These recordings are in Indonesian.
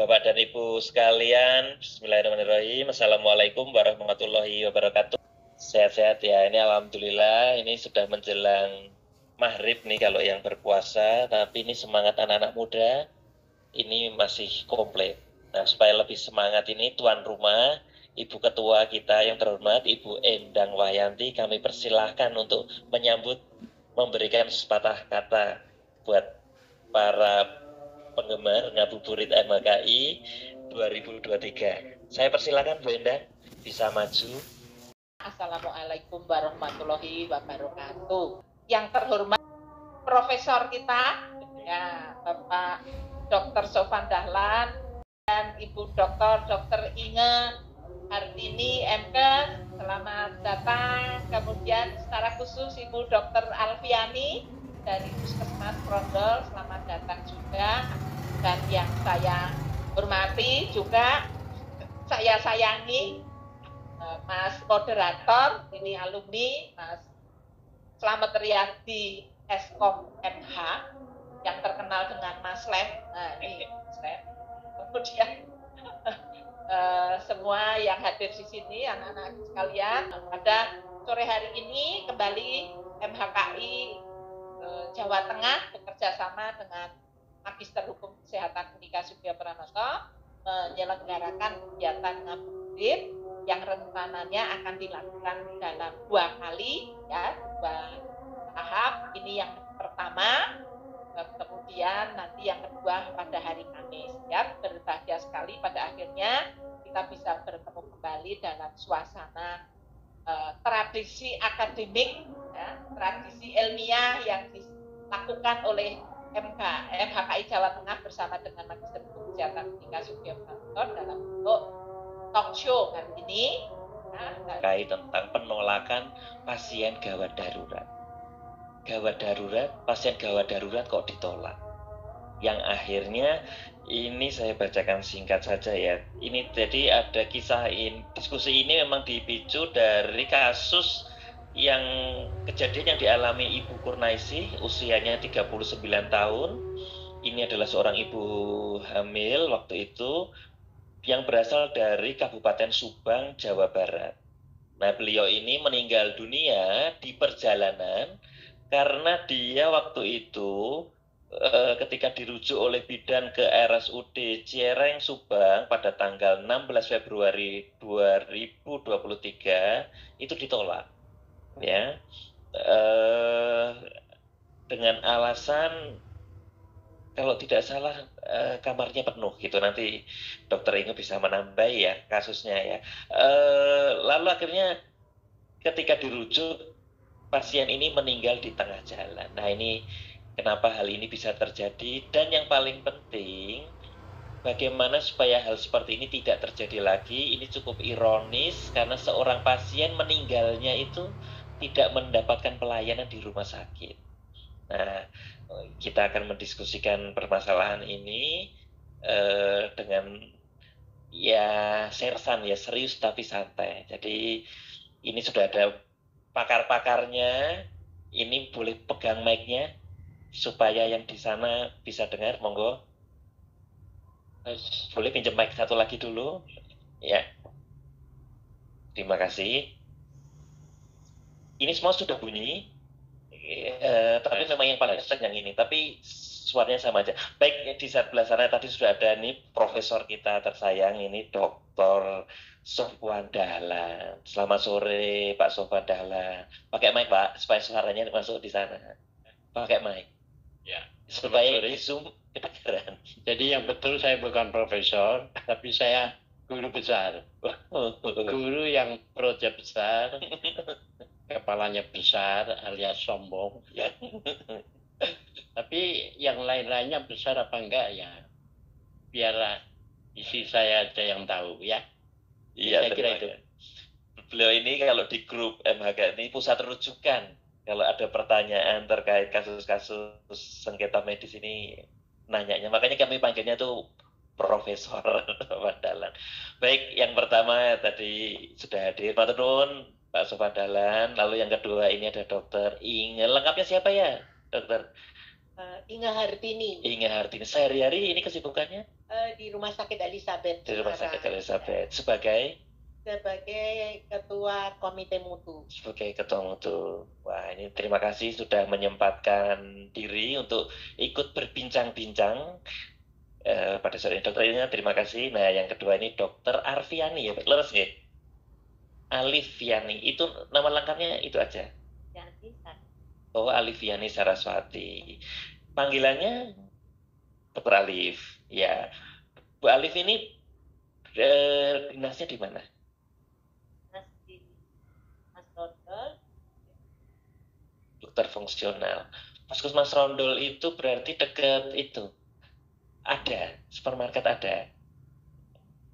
Bapak dan Ibu sekalian, bismillahirrahmanirrahim. Assalamualaikum warahmatullahi wabarakatuh. Sehat-sehat ya, ini alhamdulillah, ini sudah menjelang maghrib nih kalau yang berpuasa, tapi ini semangat anak-anak muda, ini masih komplit. Nah, supaya lebih semangat ini, tuan rumah, Ibu Ketua kita yang terhormat, Ibu Endang Wahyanti, kami persilahkan untuk menyambut, memberikan sepatah kata buat para penggemar ngabuburit MHKI 2023. Saya persilakan Bu Endang, bisa maju. Assalamualaikum warahmatullahi wabarakatuh. Yang terhormat Profesor kita, ya Bapak Dr. Sofwan Dahlan dan Ibu Dr. Inge Hartini MKes, selamat datang. Kemudian secara khusus Ibu Dr. Alfiani dari Puskesmas Prondol, selamat datang juga. Dan yang saya hormati juga, saya sayangi Mas moderator, ini alumni Mas Slamet Riyadi Eskom MH yang terkenal dengan Mas Lem. Nah, ini Mas Lem. Kemudian semua yang hadir di sini, anak-anak sekalian, pada sore hari ini kembali MHKI Jawa Tengah bekerja sama dengan Magister Hukum Kesehatan Unika Sugio Pranoto menyelenggarakan kegiatan ngabuburit yang rencananya akan dilakukan dalam 2 kali, ya, 2 tahap. Ini yang pertama, kemudian nanti yang kedua pada hari Kamis. Ya, berbahagia sekali pada akhirnya kita bisa bertemu kembali dalam suasana tradisi akademik, ya, tradisi ilmiah yang dilakukan oleh MHKI Jawa Tengah bersama dengan Magister Hukum Kesehatan Unika Sugio Pranoto dalam bentuk talk show hari ini, terkait tentang penolakan pasien gawat darurat. Pasien gawat darurat kok ditolak. Yang akhirnya ini saya bacakan singkat saja ya. Ini jadi ada kisah diskusi ini memang dipicu dari kasus yang kejadian yang dialami Ibu Kurnaisi, usianya 39 tahun. Ini adalah seorang ibu hamil waktu itu yang berasal dari Kabupaten Subang, Jawa Barat. Nah, beliau ini meninggal dunia di perjalanan karena dia waktu itu ketika dirujuk oleh bidan ke RSUD Ciereng, Subang pada tanggal 16 Februari 2023 itu ditolak. Ya, dengan alasan kalau tidak salah kamarnya penuh gitu. Nanti Dokter Inge bisa menambah ya kasusnya ya. Lalu akhirnya ketika dirujuk pasien ini meninggal di tengah jalan. Nah, ini kenapa hal ini bisa terjadi, dan yang paling penting bagaimana supaya hal seperti ini tidak terjadi lagi. Ini cukup ironis karena seorang pasien meninggalnya itu tidak mendapatkan pelayanan di rumah sakit. Nah, kita akan mendiskusikan permasalahan ini dengan ya sersan ya, serius tapi santai. Jadi ini sudah ada pakar-pakarnya. Ini boleh pegang mic-nya supaya yang di sana bisa dengar, monggo. Boleh pinjam mic satu lagi dulu ya, terima kasih. Ini semua sudah bunyi, tapi memang yang paling kencang yang ini, tapi suaranya sama aja. Baik, di sebelah sana tadi sudah ada nih profesor kita tersayang, ini Dr. Sofwan Dahlan. Selamat sore Pak Sofwan Dahlan. Pakai mic Pak supaya suaranya masuk di sana. Pakai mic ya, supaya di Zoom kedengaran. Jadi yang betul saya bukan profesor, tapi saya guru besar. Guru yang perutnya besar, kepalanya besar alias sombong. Ya. Tapi yang lain-lainnya besar apa enggak ya, biar isi saya aja yang tahu ya. Iya, saya kira itu. Beliau ini kalau di grup MHK ini pusat rujukan. Kalau ada pertanyaan terkait kasus-kasus sengketa medis ini nanyanya. Makanya kami panggilnya tuh Profesor Sofwan Dahlan. Baik, yang pertama tadi sudah hadir Pak Tenun, Pak Sofwan Dahlan. Lalu yang kedua ini ada Dokter Inge. Lengkapnya siapa ya, Dokter? Inge Hartini. Inge Hartini. Sehari-hari ini kesibukannya? di Rumah Sakit Elizabeth. Di Rumah Sakit sekarang. Elizabeth sebagai Ketua Komite Mutu. sebagai ketua mutu. Wah, ini terima kasih sudah menyempatkan diri untuk ikut berbincang-bincang pada sore ini. Dokter Inge, terima kasih. Nah, yang kedua ini Dokter Arfiani ya, leres ya? Alifiani, itu nama lengkapnya itu aja? Oh, Alifiani Saraswati. Panggilannya Dokter Alif. Ya, Bu Alif ini dinasnya di mana? Dokter fungsional. Puskesmas Rondol itu berarti dekat itu. Ada, supermarket ada.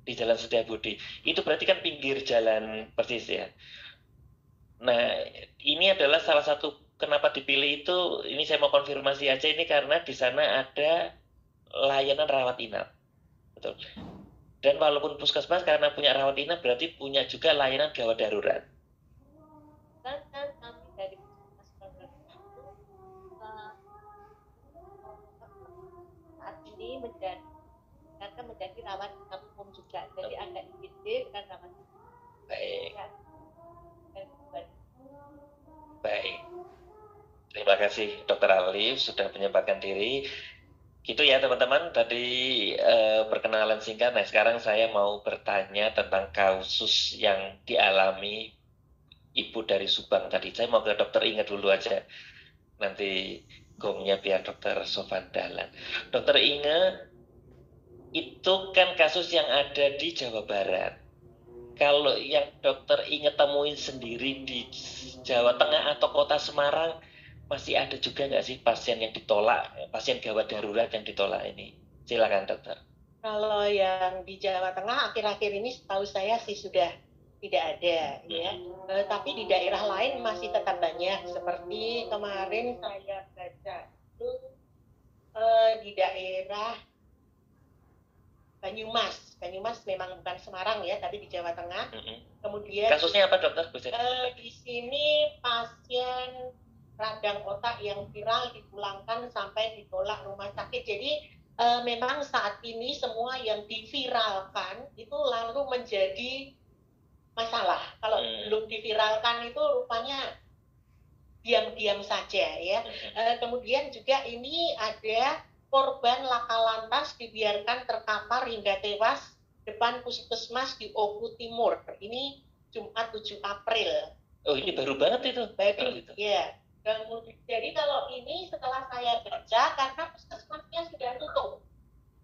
Di Jalan Setiabudi. Itu berarti kan pinggir jalan persis ya. Nah, ini adalah salah satu kenapa dipilih itu, ini saya mau konfirmasi aja ini karena di sana ada layanan rawat inap. Betul. Dan walaupun puskesmas karena punya rawat inap berarti punya juga layanan gawat darurat. Kan kami dari Puskesmas saat ini menjadi rawat inap umum juga. Jadi ada IGD dan rawat inap. Baik. Baik. Terima kasih Dokter Alif sudah menyempatkan diri. Gitu ya teman-teman, tadi perkenalan singkat. Nah, sekarang saya mau bertanya tentang kasus yang dialami Ibu dari Subang tadi. Saya mau ke Dokter Inge dulu aja. Nanti gongnya biar Dokter Sofan Dahlan. Dokter Inge, itu kan kasus yang ada di Jawa Barat. Kalau yang Dokter Inge temuin sendiri di Jawa Tengah atau Kota Semarang, masih ada juga nggak sih pasien yang ditolak, pasien gawat darurat yang ditolak ini? Silakan dokter. Kalau yang di Jawa Tengah akhir-akhir ini setahu saya sih sudah tidak ada ya. Tapi di daerah lain masih tetap banyak. Seperti kemarin saya baca itu di daerah Banyumas. Banyumas memang bukan Semarang ya, tapi di Jawa Tengah. Kemudian kasusnya apa dokter? Di sini pasien radang otak yang viral dipulangkan sampai ditolak rumah sakit. Jadi memang saat ini semua yang diviralkan itu lalu menjadi masalah. Kalau belum diviralkan itu rupanya diam-diam saja ya. Kemudian juga ini ada korban laka lantas dibiarkan terkapar hingga tewas depan puskesmas di Oku Timur. Ini Jumat 7 April. Oh, ini baru banget itu. Baru, ya. Jadi kalau ini setelah saya baca karena puskesmasnya sudah tutup.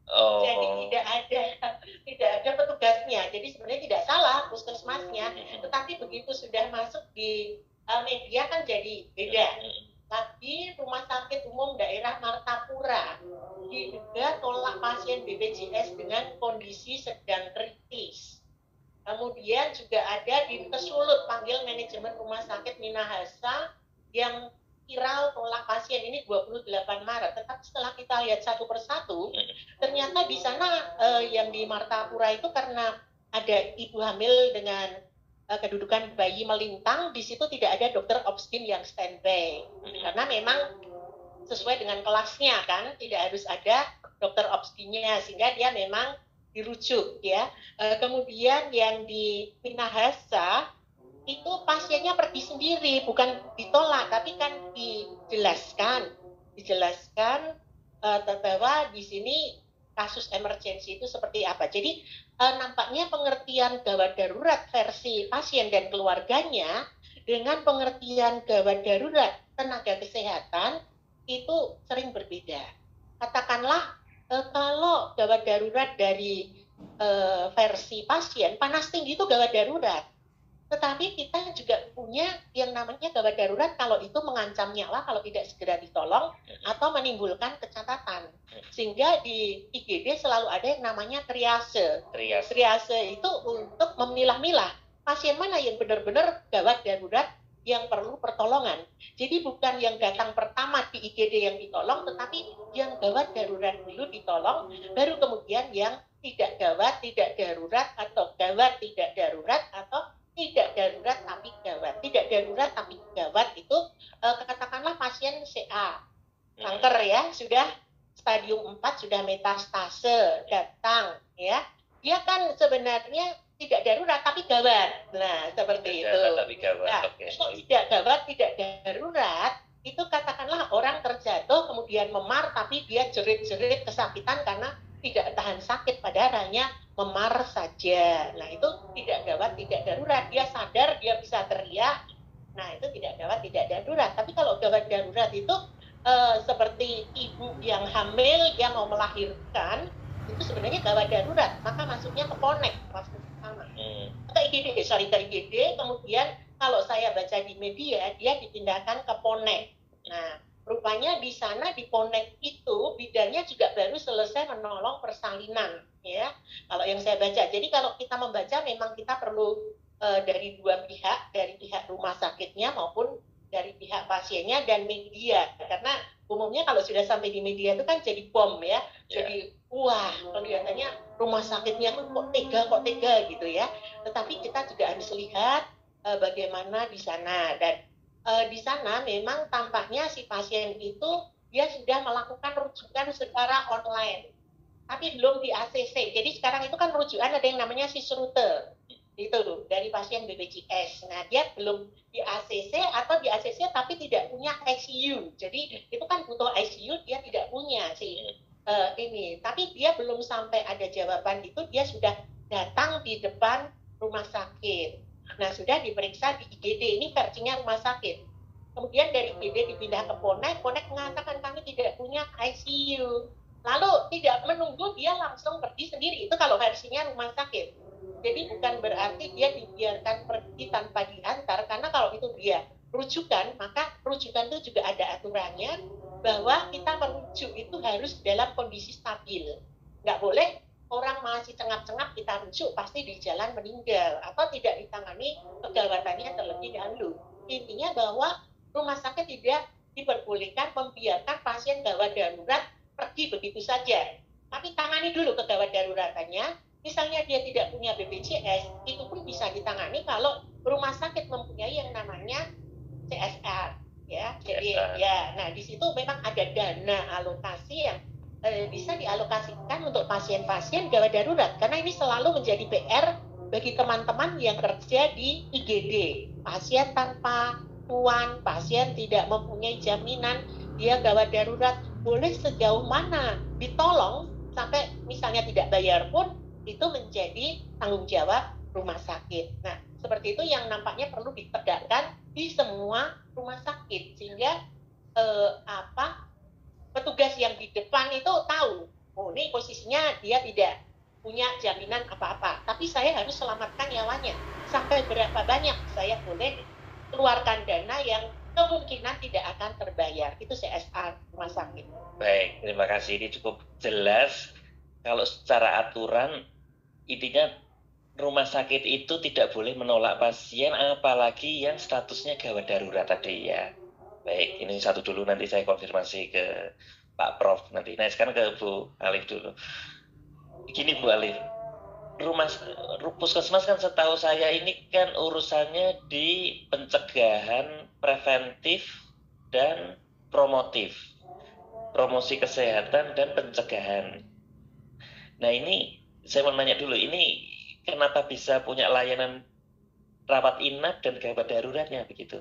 Oh. Jadi tidak ada petugasnya. Jadi sebenarnya tidak salah puskesmasnya, tetapi begitu sudah masuk di media kan jadi beda. Tapi Rumah Sakit Umum Daerah Martapura diduga tolak pasien BPJS dengan kondisi sedang kritis. Kemudian juga ada di Kesulut panggil manajemen Rumah Sakit Minahasa yang viral tolak pasien ini 28 Maret. Tetapi setelah kita lihat satu persatu, ternyata di sana yang di Martapura itu karena ada ibu hamil dengan kedudukan bayi melintang, di situ tidak ada dokter obstin yang standby. Karena memang sesuai dengan kelasnya kan, tidak harus ada dokter obstinnya, sehingga dia memang dirujuk ya. Kemudian yang di Minahasa itu pasiennya pergi sendiri, bukan ditolak, tapi kan dijelaskan bahwa di sini kasus emergensi itu seperti apa. Jadi nampaknya pengertian gawat darurat versi pasien dan keluarganya dengan pengertian gawat darurat tenaga kesehatan itu sering berbeda. Katakanlah kalau gawat darurat dari versi pasien, panas tinggi itu gawat darurat. Tetapi kita juga punya yang namanya gawat darurat kalau itu mengancam nyawa kalau tidak segera ditolong atau menimbulkan kecacatan. Sehingga di IGD selalu ada yang namanya triase. Triase itu untuk memilah-milah pasien mana yang benar-benar gawat darurat yang perlu pertolongan. Jadi bukan yang datang pertama di IGD yang ditolong, tetapi yang gawat darurat dulu ditolong, baru kemudian yang tidak gawat, tidak darurat, atau gawat, tidak darurat, atau tidak darurat tapi gawat. Tidak darurat tapi gawat itu katakanlah pasien CA, kanker ya, sudah stadium 4 sudah metastase datang ya, dia kan sebenarnya tidak darurat tapi gawat. Nah, seperti itu. Tapi gawat. Nah, kalau tidak gawat, tidak darurat, itu katakanlah orang terjatuh kemudian memar tapi dia jerit-jerit kesakitan karena tidak tahan sakit padahal hanya memar saja. Nah, itu tidak gawat, tidak darurat. Dia sadar, dia bisa teriak. Nah, itu tidak gawat, tidak darurat. Tapi kalau gawat darurat itu seperti ibu yang hamil, yang mau melahirkan, itu sebenarnya gawat darurat. Maka masuknya ke PONEK, masuk pertama. Ke IGD, kemudian kalau saya baca di media, dia dipindahkan ke PONEK. Nah, rupanya di sana di PONEK itu bidannya juga baru selesai menolong persalinan, ya. Kalau yang saya baca, jadi kalau kita membaca memang kita perlu dari dua pihak, dari pihak rumah sakitnya maupun dari pihak pasiennya dan media, karena umumnya kalau sudah sampai di media itu kan jadi bom ya, jadi wah kelihatannya rumah sakitnya kok tega gitu ya. Tetapi kita juga harus lihat bagaimana di sana, dan di sana memang tampaknya si pasien itu dia sudah melakukan rujukan secara online, tapi belum di ACC. Jadi sekarang itu kan rujukan ada yang namanya sisrute, itu dari pasien BPJS. Nah, dia belum di ACC atau di ACC tapi tidak punya ICU. Jadi itu kan butuh ICU, dia tidak punya sih ini. Tapi dia belum sampai ada jawaban itu, dia sudah datang di depan rumah sakit. Nah, sudah diperiksa di IGD, ini versinya rumah sakit. Kemudian dari IGD dipindah ke PONEK, PONEK mengatakan kami tidak punya ICU. Lalu tidak menunggu, dia langsung pergi sendiri. Itu kalau versinya rumah sakit. Jadi bukan berarti dia dibiarkan pergi tanpa diantar, karena kalau itu dia rujukan, maka rujukan itu juga ada aturannya bahwa kita merujuk itu harus dalam kondisi stabil. Nggak boleh orang masih cengap-cengap kita rujuk pasti di jalan meninggal atau tidak ditangani kegawatannya terlebih dahulu. Intinya bahwa rumah sakit tidak diperbolehkan membiarkan pasien gawat darurat pergi begitu saja. Tapi tangani dulu kegawat daruratannya. Misalnya dia tidak punya BPJS, itu pun bisa ditangani kalau rumah sakit mempunyai yang namanya CSR, ya. Jadi ya, nah di situ memang ada dana alokasi yang bisa dialokasikan untuk pasien-pasien gawat darurat, karena ini selalu menjadi PR bagi teman-teman yang kerja di IGD. Pasien tanpa tuan, pasien tidak mempunyai jaminan, dia gawat darurat, boleh sejauh mana ditolong sampai misalnya tidak bayar pun itu menjadi tanggung jawab rumah sakit. Nah, seperti itu yang nampaknya perlu ditegakkan di semua rumah sakit, sehingga petugas yang di depan itu tahu, oh ini posisinya dia tidak punya jaminan apa-apa, tapi saya harus selamatkan nyawanya. Sampai berapa banyak saya boleh keluarkan dana yang kemungkinan tidak akan terbayar. Itu CSR rumah sakit. Baik, terima kasih. Ini cukup jelas. Kalau secara aturan, intinya rumah sakit itu tidak boleh menolak pasien apalagi yang statusnya gawat darurat tadi ya. Baik, ini satu dulu, nanti saya konfirmasi ke Pak Prof nanti. Nah, sekarang ke Bu Alif dulu. Gini Bu Alif, puskesmas kan setahu saya ini kan urusannya di pencegahan, preventif, dan promotif. Promosi kesehatan dan pencegahan. Nah, ini saya mau nanya dulu, ini kenapa bisa punya layanan rawat inap dan gawat daruratnya begitu?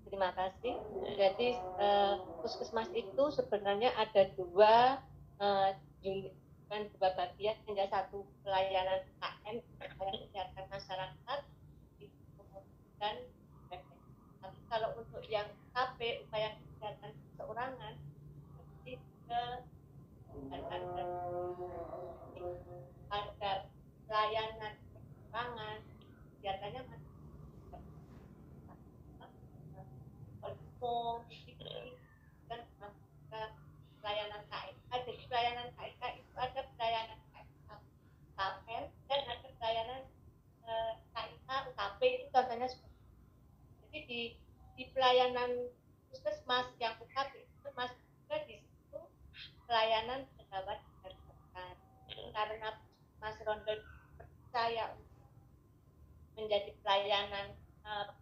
Terima kasih. Jadi puskesmas itu sebenarnya ada dua unit dan dua bagian, hingga satu pelayanan KM, pelayanan kesehatan masyarakat, dan tapi kalau untuk yang KB, upaya kesehatan seorangan, itu ada pelayanan penerbangan, biasanya dan pelayanan KSK. Jadi pelayanan KSK itu ada pelayanan KM dan ada pelayanan KIK, UKP, itu contohnya seperti itu. Jadi di pelayanan puskesmas yang UKP itu masuk juga di situ pelayanan gawat darurat, karena Mas Rondo percaya menjadi pelayanan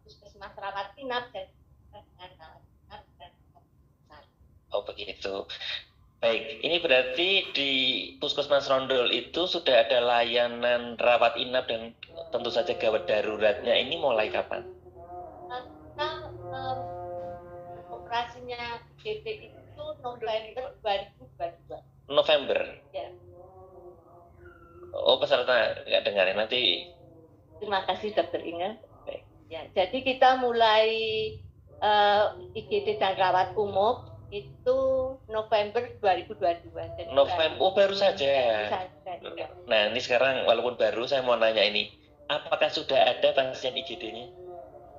puskesmas rawat inap dan Oh begitu. Baik, ini berarti di Puskesmas Rondol itu sudah ada layanan rawat inap dan tentu saja gawat daruratnya. Ini mulai kapan? Kita operasinya IGD itu November 2022. November. Ya. Oh peserta nggak dengar ya, nanti. Terima kasih Dokter Inge. Ya, jadi kita mulai IGD dan rawat umum itu November 2022. Jadi November, oh baru saja. ya. Nah ini sekarang walaupun baru saya mau nanya ini, apakah sudah ada pasien IGD-nya?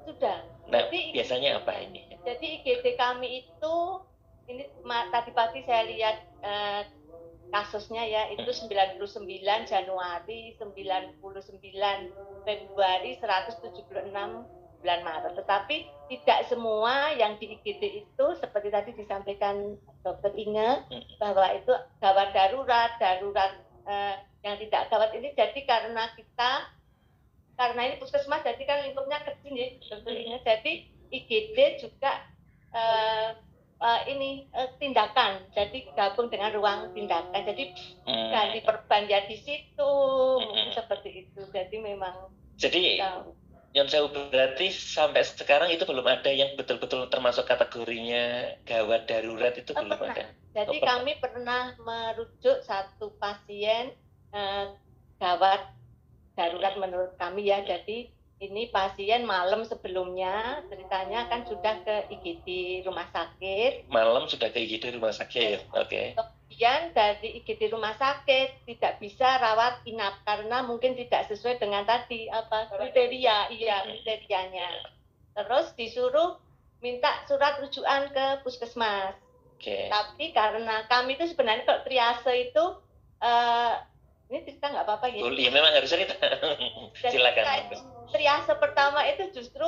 Sudah. Nah Jadi, biasanya apa ini? Jadi IGD kami itu, ini tadi pagi saya lihat kasusnya ya, itu 99 Januari, 99 Februari, 176 bulan Maret. Tetapi tidak semua yang di IGD itu seperti tadi disampaikan Dokter Inge bahwa itu gawat darurat yang tidak gawat ini jadi karena ini puskesmas jadi kan lingkupnya kecil ya Dokter Inge. Jadi IGD juga tindakan, jadi gabung dengan ruang tindakan, jadi ganti perban ya di situ, seperti itu. Jadi memang. Jadi Yon Sewu berarti sampai sekarang itu belum ada yang betul-betul termasuk kategorinya gawat darurat itu belum pernah. ada. Jadi kami pernah merujuk satu pasien gawat darurat menurut kami ya. Jadi ini pasien malam sebelumnya ceritanya kan sudah ke IGD rumah sakit. Malam sudah ke IGD rumah sakit, oke. Kemudian dari IGD rumah sakit tidak bisa rawat inap karena mungkin tidak sesuai dengan tadi kriterianya. Terus disuruh minta surat rujukan ke puskesmas. Tapi karena kami itu sebenarnya kalau triase itu ini cerita nggak apa-apa ya? Iya memang harus cerita. Silakan. Triase pertama itu justru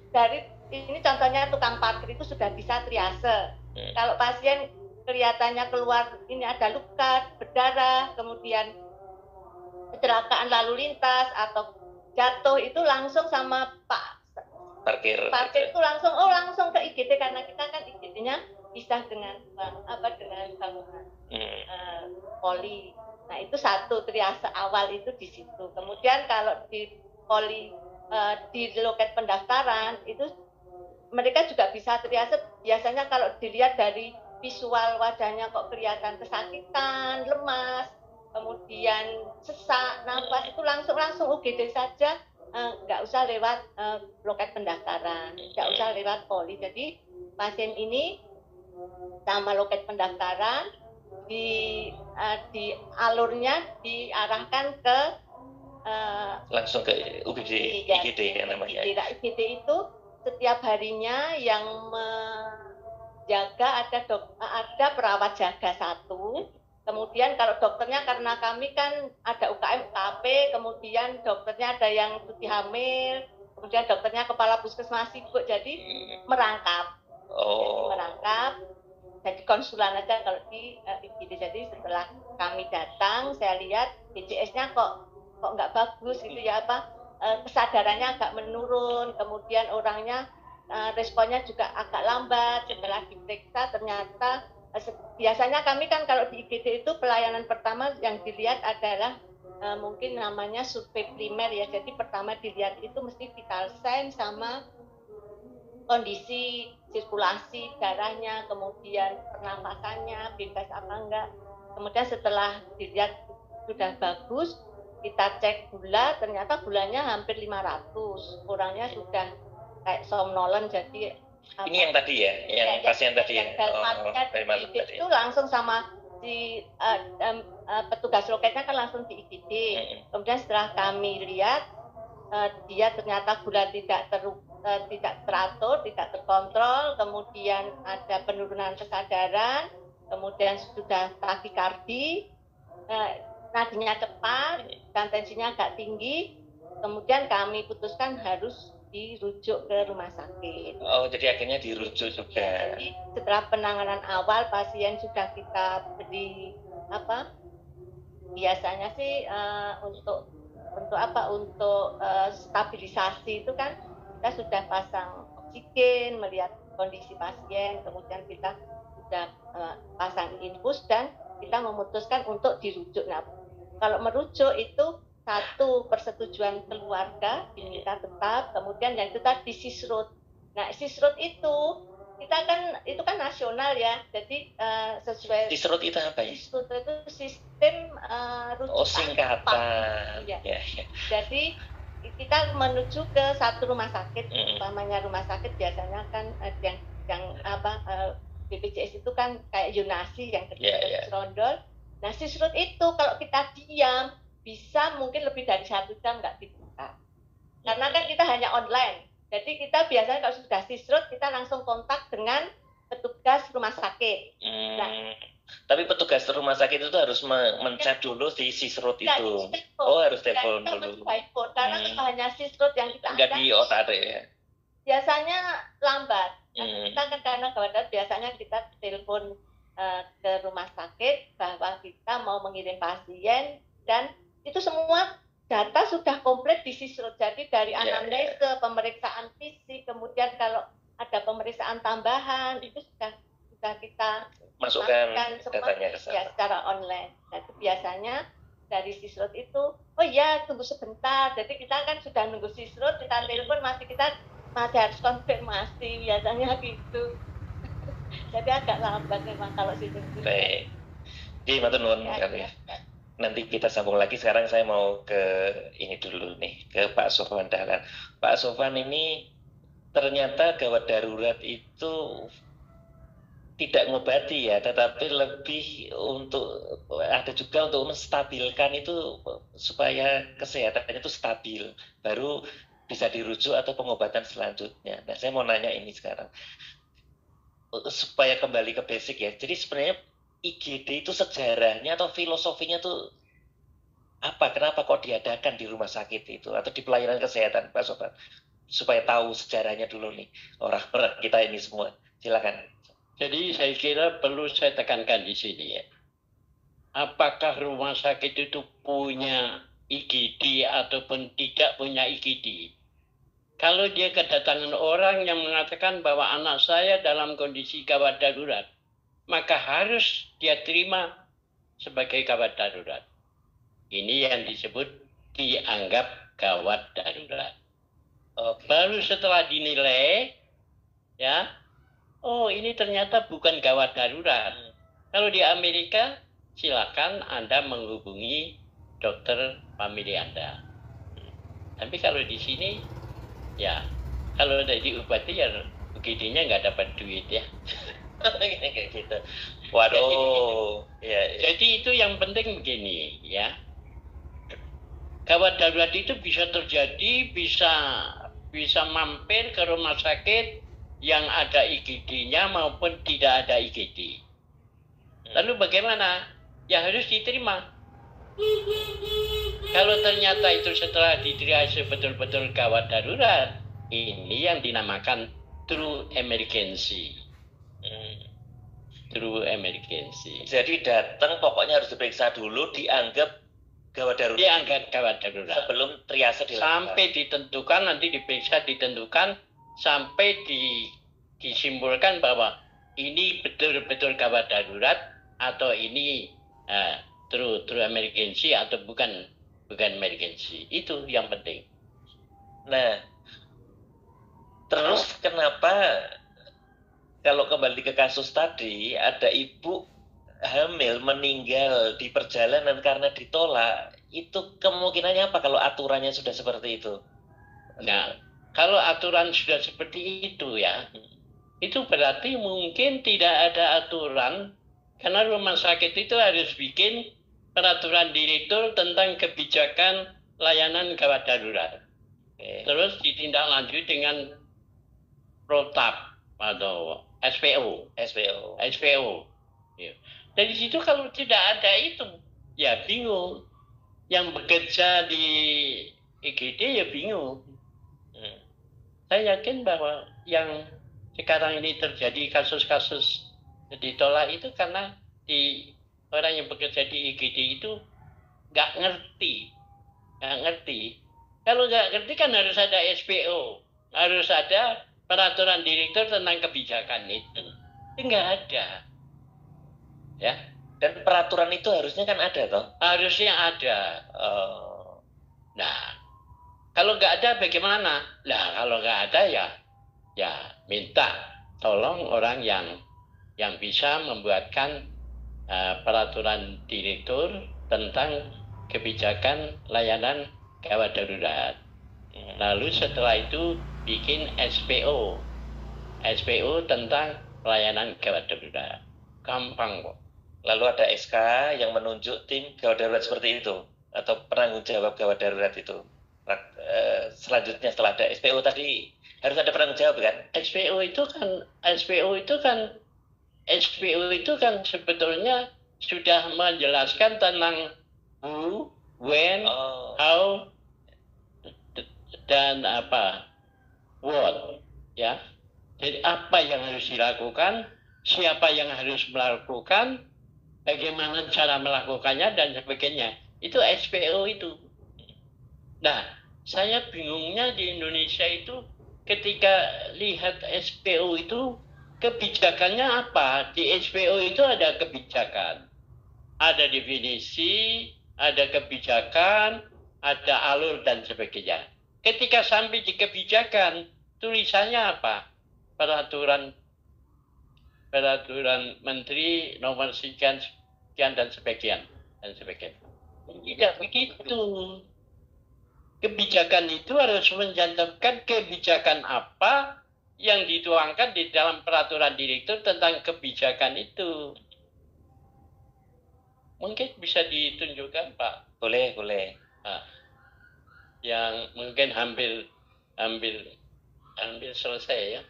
dari ini contohnya tukang parkir itu sudah bisa triase. Kalau pasien kelihatannya keluar ini ada luka, berdarah, kemudian kecelakaan lalu lintas atau jatuh itu langsung sama Pak parkir itu langsung ke IGD karena kita kan IGD-nya bisa dengan bangunan poli. Nah itu satu triase awal itu di situ. Kemudian kalau di poli di loket pendaftaran itu mereka juga bisa triase. Biasanya kalau dilihat dari visual wajahnya kok kelihatan kesakitan, lemas, kemudian sesak, nafas itu langsung UGD saja, nggak usah lewat loket pendaftaran, nggak usah lewat poli. Jadi pasien ini sama loket pendaftaran di alurnya diarahkan ke langsung ke UGD, IGD ya namanya. IGD itu setiap harinya yang menjaga ada perawat jaga satu. Kemudian kalau dokternya karena kami kan ada UKM UKP, kemudian dokternya ada yang cuti hamil, kemudian dokternya kepala puskesmas sibuk, jadi merangkap. Jadi konsulan aja kalau di IGD. Jadi setelah kami datang, saya lihat BCS-nya kok nggak bagus gitu ya, kesadarannya agak menurun, kemudian orangnya responnya juga agak lambat. Setelah diperiksa ternyata biasanya kami kan kalau di IGD itu pelayanan pertama yang dilihat adalah mungkin namanya survei primer ya. Jadi pertama dilihat itu mesti vital sign sama kondisi sirkulasi darahnya, kemudian pernafasannya bebas apa enggak. Kemudian setelah dilihat sudah bagus, kita cek gula, ternyata gulanya hampir 500. Orangnya sudah kayak somnolen, jadi ini yang tadi ya, yang pasien tadi ya. Itu langsung sama si petugas loketnya kan langsung di IGD. Kemudian setelah kami lihat dia ternyata gula tidak teratur, tidak terkontrol, kemudian ada penurunan kesadaran, kemudian sudah takikardi, nadinya cepat dan tensinya agak tinggi. Kemudian kami putuskan harus dirujuk ke rumah sakit. Oh, jadi akhirnya dirujuk juga. Jadi setelah penanganan awal pasien sudah kita beri biasanya sih untuk stabilisasi itu kan kita sudah pasang oksigen, melihat kondisi pasien, kemudian kita sudah pasang infus dan kita memutuskan untuk dirujuk. Nah, kalau merujuk itu satu persetujuan keluarga diminta tetap, kemudian yang itu tadi sisrut. Nah, sisrut itu kita kan itu kan nasional ya, jadi sesuai. Sisrut itu apa ya? Sisrut itu sistem rujukan. Singkatan. Ya. Ya. Jadi kita menuju ke satu rumah sakit, umpamanya rumah sakit biasanya kan yang BPJS itu kan kayak Yunasi yang Serondol. Nah, sisrut itu kalau kita diam bisa mungkin lebih dari 1 jam nggak dibuka, karena kan kita hanya online. Jadi kita biasanya kalau sudah sisrut kita langsung kontak dengan petugas rumah sakit. Nah, tapi petugas rumah sakit itu harus mencet dulu si sisrut itu. Harus telepon dulu. Karena hanya sisrut yang kita nggak di otak ya. Biasanya lambat. Kita kan karena gawat biasanya kita telepon ke rumah sakit bahwa kita mau mengirim pasien dan itu semua data sudah komplit di sisrut. Jadi dari anamnese, pemeriksaan fisik, kemudian kalau ada pemeriksaan tambahan itu sudah kita masukkan datanya ke sana. Ya, secara online. Jadi biasanya dari sisrut itu, oh ya tunggu sebentar. Jadi kita kan sudah nunggu sisrut, kita telepon kita masih harus konfirmasi biasanya gitu. Jadi agak lambat memang kalau sisrut. Baik. Jadi matur nuwun kali ya. Nanti kita sambung lagi. Sekarang saya mau ke ini dulu nih, ke Pak Sofwan Dahlan. Pak Sofwan, ini ternyata gawat darurat itu tidak ngobati ya, tetapi lebih ada juga untuk menstabilkan itu supaya kesehatannya itu stabil, baru bisa dirujuk atau pengobatan selanjutnya. Nah, saya mau nanya ini sekarang supaya kembali ke basic ya. Jadi sebenarnya IGD itu sejarahnya atau filosofinya tuh apa? Kenapa kok diadakan di rumah sakit itu atau di pelayanan kesehatan, Pak Sofwan? Supaya tahu sejarahnya dulu nih orang-orang kita ini semua. Silakan. Jadi saya kira perlu saya tekankan di sini ya. Apakah rumah sakit itu punya IGD ataupun tidak punya IGD? Kalau dia kedatangan orang yang mengatakan bahwa anak saya dalam kondisi gawat darurat, maka harus dia terima sebagai gawat darurat. Ini yang disebut dianggap gawat darurat. Baru setelah dinilai, ya, oh ini ternyata bukan gawat darurat. Kalau di Amerika, silakan Anda menghubungi dokter famili Anda. Tapi kalau di sini, ya, kalau udah diobati ya UGD-nya nggak dapat duit ya. Kayak gitu. Waduh. Jadi itu yang penting begini ya. Gawat darurat itu bisa terjadi, bisa mampir ke rumah sakit yang ada IGD-nya maupun tidak ada IGD. Lalu bagaimana? Ya harus diterima. Kalau ternyata itu setelah ditriase betul-betul gawat darurat, ini yang dinamakan true emergency. True emergency. Jadi datang pokoknya harus diperiksa dulu, dianggap gawat darurat. Dianggap gawat darurat. Sebelum triase dilakukan. Sampai ditentukan, nanti diperiksa, ditentukan, sampai disimpulkan bahwa ini betul-betul gawat darurat atau ini true emergency atau bukan emergency. Itu yang penting. Nah, terus kenapa kalau kembali ke kasus tadi, ada ibu hamil meninggal di perjalanan karena ditolak, itu kemungkinannya apa kalau aturannya sudah seperti itu? Nah, kalau aturan sudah seperti itu ya, itu berarti mungkin tidak ada aturan, karena rumah sakit itu harus bikin peraturan direktur tentang kebijakan layanan gawat darurat. Terus ditindaklanjuti dengan protap atau SPO. Ya. Dari situ kalau tidak ada itu, ya bingung. Yang bekerja di IGD ya bingung. Saya yakin bahwa yang sekarang ini terjadi kasus-kasus ditolak itu karena orang yang bekerja di IGD itu nggak ngerti. Kalau nggak ngerti kan harus ada SPO, harus ada peraturan direktur tentang kebijakan itu. Nggak ada. Ya, Dan peraturan itu harusnya kan ada toh? harusnya ada. Nah, kalau nggak ada bagaimana? Nah, kalau nggak ada ya minta tolong orang yang bisa membuatkan peraturan direktur tentang kebijakan layanan gawat darurat. Lalu setelah itu bikin SPO tentang pelayanan gawat darurat. Gampang kok. Lalu ada SK yang menunjuk tim gawat darurat seperti itu atau penanggung jawab gawat darurat itu. Selanjutnya setelah ada SPO tadi harus ada penanggung jawab kan? SPO itu kan sebetulnya sudah menjelaskan tentang who, when, how, dan what, ya. Jadi apa yang harus dilakukan, siapa yang harus melakukan, bagaimana cara melakukannya dan sebagainya. Itu SPO itu. Nah, saya bingungnya di Indonesia itu ketika lihat SPO itu kebijakannya apa? Di SPO itu ada kebijakan, ada definisi, ada kebijakan, ada alur dan sebagainya. Ketika sampai di kebijakan, tulisannya apa? Peraturan Menteri nomor sekian dan sebagainya. Tidak begitu. Kebijakan itu harus mencantumkan kebijakan apa yang dituangkan di dalam peraturan direktur tentang kebijakan itu. Mungkin bisa ditunjukkan, Pak. Boleh. Nah, yang mungkin hampir selesai ya.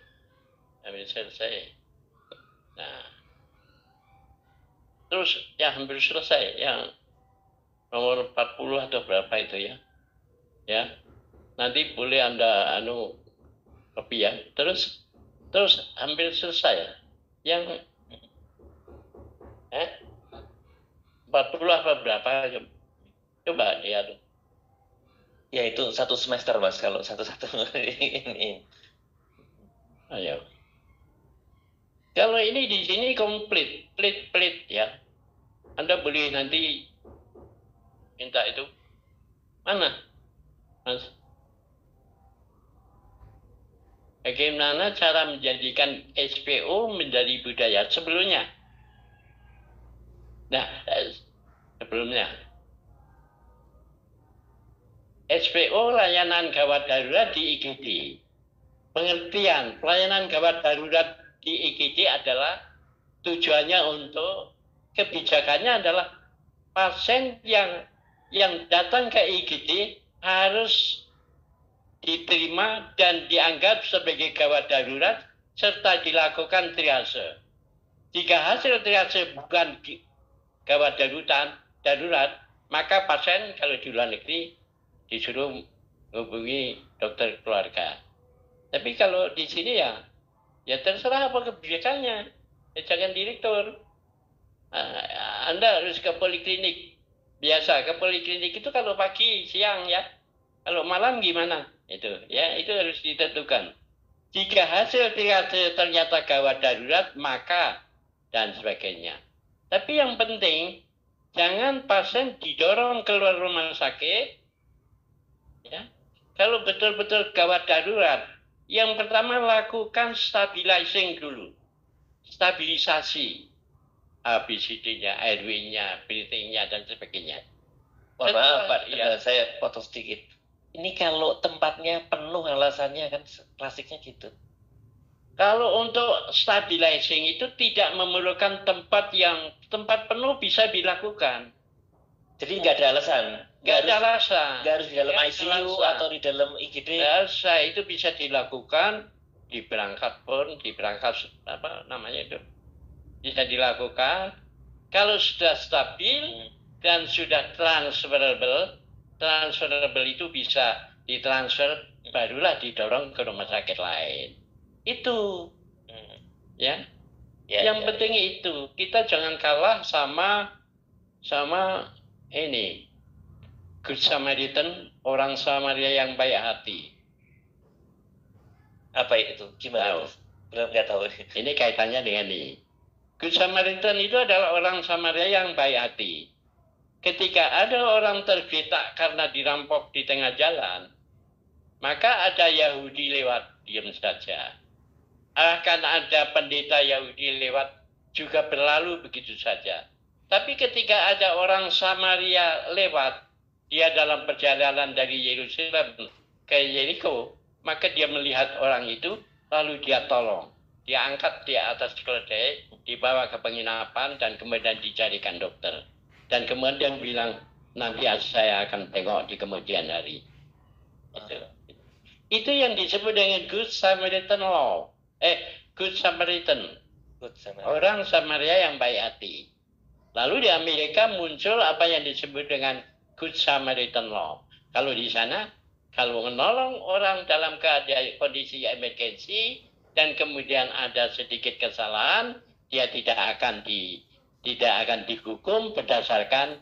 Hampir selesai. Nah, terus ya hampir selesai yang nomor 40 atau berapa itu ya. Ya. Nanti boleh Anda copy ya. Terus hampir selesai. Yang 40 apa berapa? Coba lihat. Ya itu satu semester Mas kalau satu-satu ini. Ayo. Kalau ini di sini komplit, pelit ya. Anda boleh nanti minta itu. Mana, Mas? Bagaimana cara menjadikan SPO menjadi budaya sebelumnya? Nah, sebelumnya. SPO layanan gawat darurat di IGD. Pengertian pelayanan gawat darurat di IGD adalah tujuannya untuk kebijakannya adalah pasien yang datang ke IGD harus diterima dan dianggap sebagai gawat darurat serta dilakukan triase. Jika hasil triase bukan gawat darurat, maka pasien kalau di luar negeri disuruh menghubungi dokter keluarga. Tapi kalau di sini ya terserah apa kebijakannya. Ya jangan direktur. Anda harus ke poliklinik. Biasa ke poliklinik itu kalau pagi, siang ya. Kalau malam gimana? Itu harus ditentukan. Jika hasil triase ternyata gawat darurat, maka dan sebagainya. Tapi yang penting jangan pasien didorong keluar rumah sakit. Ya. Kalau betul-betul gawat darurat, yang pertama lakukan stabilizing dulu. Stabilisasi. ABCD-nya, RW-nya, breathing-nya, dan sebagainya. Maaf Pak, saya potong sedikit. Ini kalau tempatnya penuh alasannya kan klasiknya gitu. Kalau untuk stabilizing itu tidak memerlukan tempat penuh bisa dilakukan. Jadi nggak ada alasan. Nggak ada alasan. Nggak harus di dalam ICU atau di dalam IGD. Itu bisa dilakukan di berangkat itu. Bisa dilakukan. Kalau sudah stabil dan sudah transferable itu bisa ditransfer, barulah didorong ke rumah sakit lain. Itu. Ya. Yang penting itu. Kita jangan kalah sama ini. Good Samaritan, orang Samaria yang baik hati. Apa itu? Gimana? Belum nggak tahu. Ini kaitannya dengan ini. Good Samaritan itu adalah orang Samaria yang baik hati. Ketika ada orang tergeletak karena dirampok di tengah jalan, maka ada Yahudi lewat, diam saja. Akan ada pendeta Yahudi lewat, juga berlalu begitu saja. Tapi ketika ada orang Samaria lewat, dia dalam perjalanan dari Yerusalem ke Yeriko, maka dia melihat orang itu, lalu dia tolong. Dia angkat di atas keledai, dibawa ke penginapan, dan kemudian dicarikan dokter. Dan kemudian bilang, nanti saya akan tengok di kemudian hari. Itu yang disebut dengan Good Samaritan Law. Good Samaritan. Orang Samaria yang baik hati. Lalu di Amerika muncul apa yang disebut dengan Good Samaritan Law. Kalau di sana, kalau menolong orang dalam keadaan kondisi emergensi, dan kemudian ada sedikit kesalahan, dia tidak akan dihukum berdasarkan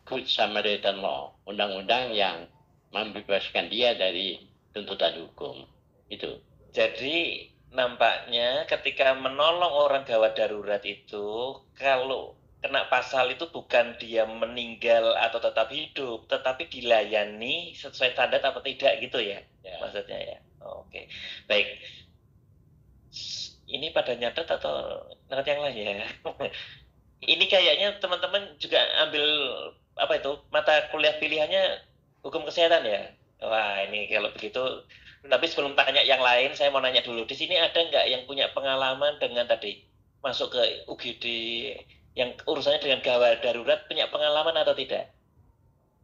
Good Samaritan Law, undang-undang yang membebaskan dia dari tuntutan hukum. Itu. Jadi nampaknya ketika menolong orang gawat darurat itu, kalau kena pasal itu bukan dia meninggal atau tetap hidup, tetapi dilayani sesuai standar apa tidak gitu ya, maksudnya ya. Oke, baik. Ini pada nyatet atau nyatet yang lain ya? Ini kayaknya teman-teman juga ambil apa itu mata kuliah pilihannya hukum kesehatan ya? Wah ini kalau begitu. Tapi sebelum tanya yang lain, saya mau nanya dulu. Di sini ada nggak yang punya pengalaman dengan tadi masuk ke UGD yang urusannya dengan gawat darurat, punya pengalaman atau tidak?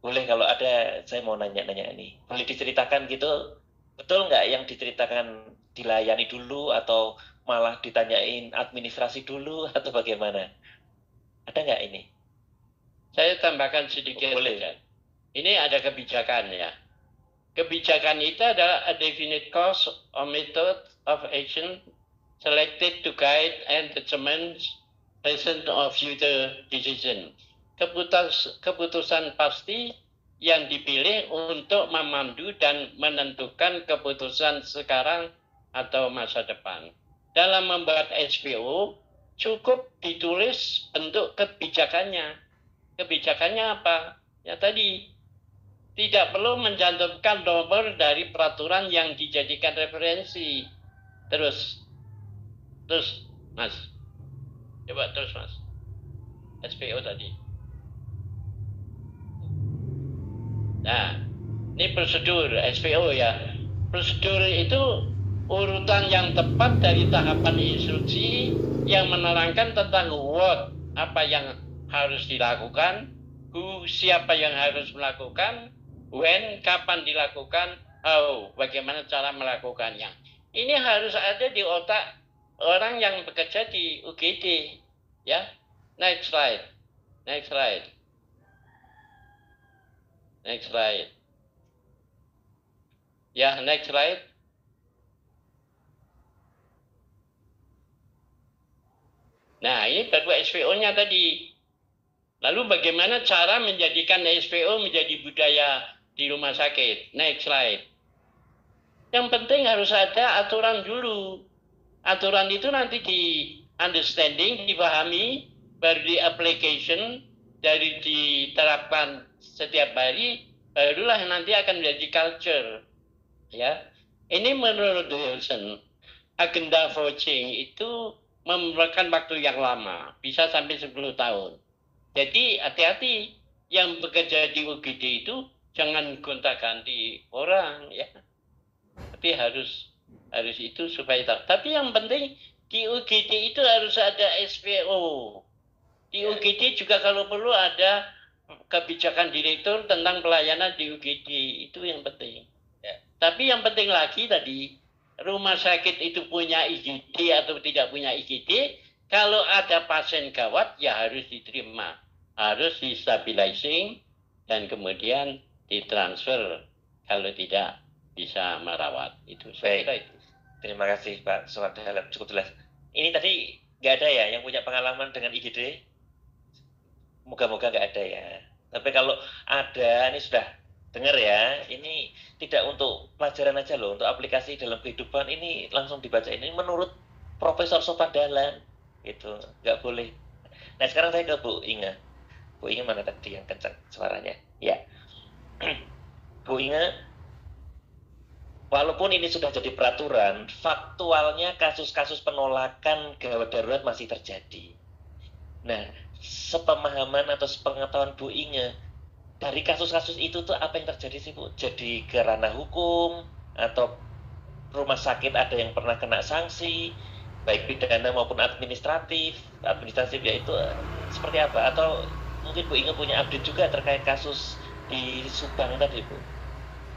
Boleh kalau ada, saya mau nanya-nanya ini. Boleh diceritakan gitu? Betul nggak yang diceritakan dilayani dulu atau malah ditanyain administrasi dulu atau bagaimana? Ada nggak ini? Saya tambahkan sedikit. Boleh. Saja. Ini ada kebijakan ya. Kebijakan itu adalah a definite course or method of action selected to guide and determine present or future decision. Keputusan pasti yang dipilih untuk memandu dan menentukan keputusan sekarang atau masa depan. Dalam membuat SPO, cukup ditulis bentuk kebijakannya. Kebijakannya apa? Ya tadi, tidak perlu mencantumkan nomor dari peraturan yang dijadikan referensi. Terus, Mas. Coba terus, Mas. SPO tadi. Nah, ini prosedur SPO ya. Prosedur itu urutan yang tepat dari tahapan instruksi yang menerangkan tentang what, apa yang harus dilakukan, who, siapa yang harus melakukan, when, kapan dilakukan, how, bagaimana cara melakukannya. Ini harus ada di otak orang yang bekerja di UGD. Ya, next slide. Ya, next slide. Nah, ini baru SPO-nya tadi. Lalu bagaimana cara menjadikan SPO menjadi budaya di rumah sakit? Next slide. Yang penting harus ada aturan dulu. Aturan itu nanti di understanding, dipahami, baru di application, dari diterapkan setiap hari, barulah nanti akan menjadi culture. Ya, ini menurut Wilson, agenda vouching itu memerlukan waktu yang lama, bisa sampai 10 tahun. Jadi hati-hati yang bekerja di UGD itu jangan gonta-ganti orang ya. Tapi harus itu supaya tahu. Tapi yang penting di UGD itu harus ada SPO. Di UGD juga kalau perlu ada kebijakan direktur tentang pelayanan di UGD, itu yang penting. Ya. Tapi yang penting lagi tadi, rumah sakit itu punya IGD atau tidak punya IGD, kalau ada pasien gawat ya harus diterima, harus distabilizing dan kemudian ditransfer kalau tidak bisa merawat. Itu saya kira itu. Terima kasih Pak Suwardalam, cukup jelas. Ini tadi nggak ada ya yang punya pengalaman dengan IGD? Moga-moga nggak ada ya. Tapi kalau ada, ini sudah dengar ya, ini tidak untuk pelajaran aja loh, untuk aplikasi dalam kehidupan ini langsung dibaca. Ini menurut Profesor Sopan Dahlan, itu nggak boleh. Nah sekarang saya ke Bu Inga. Bu Inga mana tadi yang kencang suaranya? Ya, Bu Inga, walaupun ini sudah jadi peraturan, faktualnya kasus-kasus penolakan gawat darurat masih terjadi. Nah, sepemahaman atau sepengetahuan Bu Inga, dari kasus-kasus itu tuh apa yang terjadi sih Bu? Jadi ke ranah hukum atau rumah sakit ada yang pernah kena sanksi, baik pidana maupun administratif yaitu seperti apa? Atau mungkin Bu Inga punya update juga terkait kasus di Subang tadi Bu?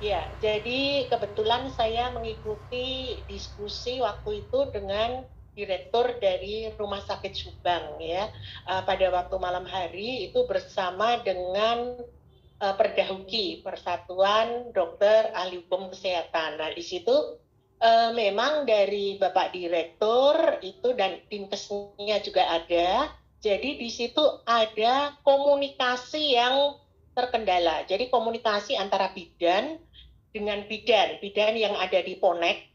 Ya, jadi kebetulan saya mengikuti diskusi waktu itu dengan direktur dari Rumah Sakit Subang ya. Pada waktu malam hari itu bersama dengan Perdahuki, Persatuan Dokter Ahli Hukum Kesehatan. Nah, di situ memang dari Bapak Direktur itu dan Dinkesnya juga ada. Jadi di situ ada komunikasi yang terkendala. Jadi komunikasi antara bidan dengan bidan yang ada di Ponek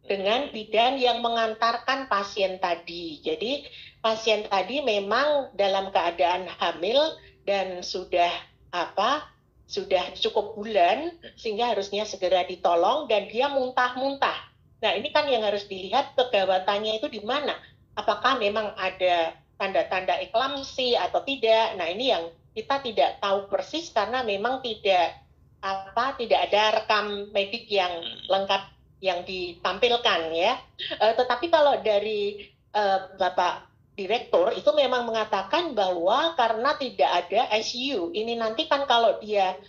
dengan bidan yang mengantarkan pasien tadi. Jadi pasien tadi memang dalam keadaan hamil dan sudah cukup bulan sehingga harusnya segera ditolong dan dia muntah-muntah. Nah, ini kan yang harus dilihat kegawatannya itu di mana. Apakah memang ada tanda-tanda eklamsi atau tidak. Nah, ini yang kita tidak tahu persis karena memang tidak ada rekam medik yang lengkap yang ditampilkan ya. Tetapi kalau dari Bapak Direktur itu memang mengatakan bahwa karena tidak ada ICU, ini nanti kan kalau dia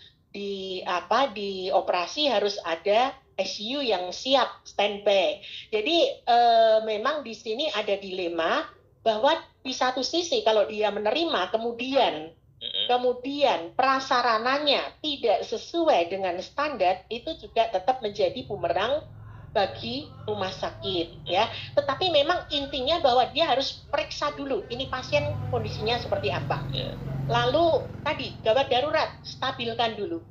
dioperasi harus ada ICU yang siap standby. Jadi memang di sini ada dilema bahwa di satu sisi kalau dia menerima kemudian prasarananya tidak sesuai dengan standar, itu juga tetap menjadi bumerang bagi rumah sakit ya. Tetapi memang intinya bahwa dia harus periksa dulu ini pasien kondisinya seperti apa. Lalu tadi gawat darurat stabilkan dulu.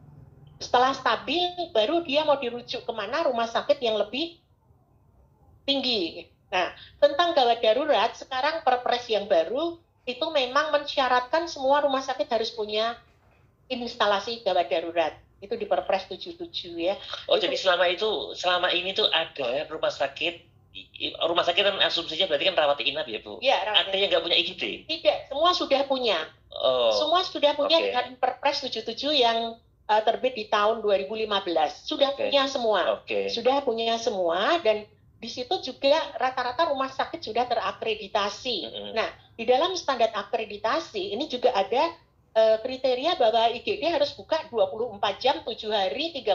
Setelah stabil baru dia mau dirujuk kemana rumah sakit yang lebih tinggi. Nah, tentang gawat darurat sekarang perpres yang baru itu memang mensyaratkan semua rumah sakit harus punya instalasi gawat darurat. Itu di Perpres 77 ya. Oh, itu, jadi selama ini tuh ada rumah sakit kan asumsinya berarti kan rawat inap ya Bu? Ya, ada yang nggak punya IGD? Tidak, semua sudah punya. Semua sudah punya dengan Perpres 77 yang terbit di tahun 2015. Sudah punya semua. Sudah punya semua dan di situ juga rata-rata rumah sakit sudah terakreditasi. Nah, di dalam standar akreditasi ini juga ada kriteria bahwa IGD harus buka 24 jam, 7 hari, 7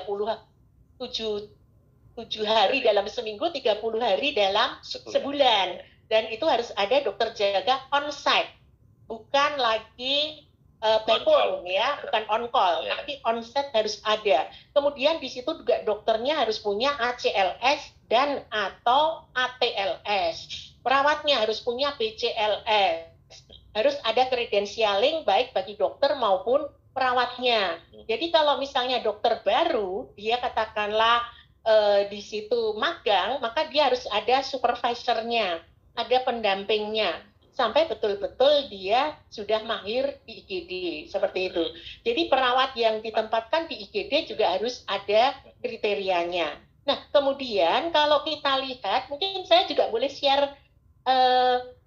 hari dalam seminggu, 30 hari dalam sebulan. Dan itu harus ada dokter jaga on-site. Bukan lagi backbone ya, bukan on-call, tapi on-site harus ada. Kemudian di situ juga dokternya harus punya ACLS dan atau ATLS. Perawatnya harus punya BCLS. Harus ada kredensialing baik bagi dokter maupun perawatnya. Jadi kalau misalnya dokter baru, dia katakanlah di situ magang, maka dia harus ada supervisornya, ada pendampingnya. Sampai betul-betul dia sudah mahir di IGD, seperti itu. Jadi perawat yang ditempatkan di IGD juga harus ada kriterianya. Nah, kemudian kalau kita lihat, mungkin saya juga boleh share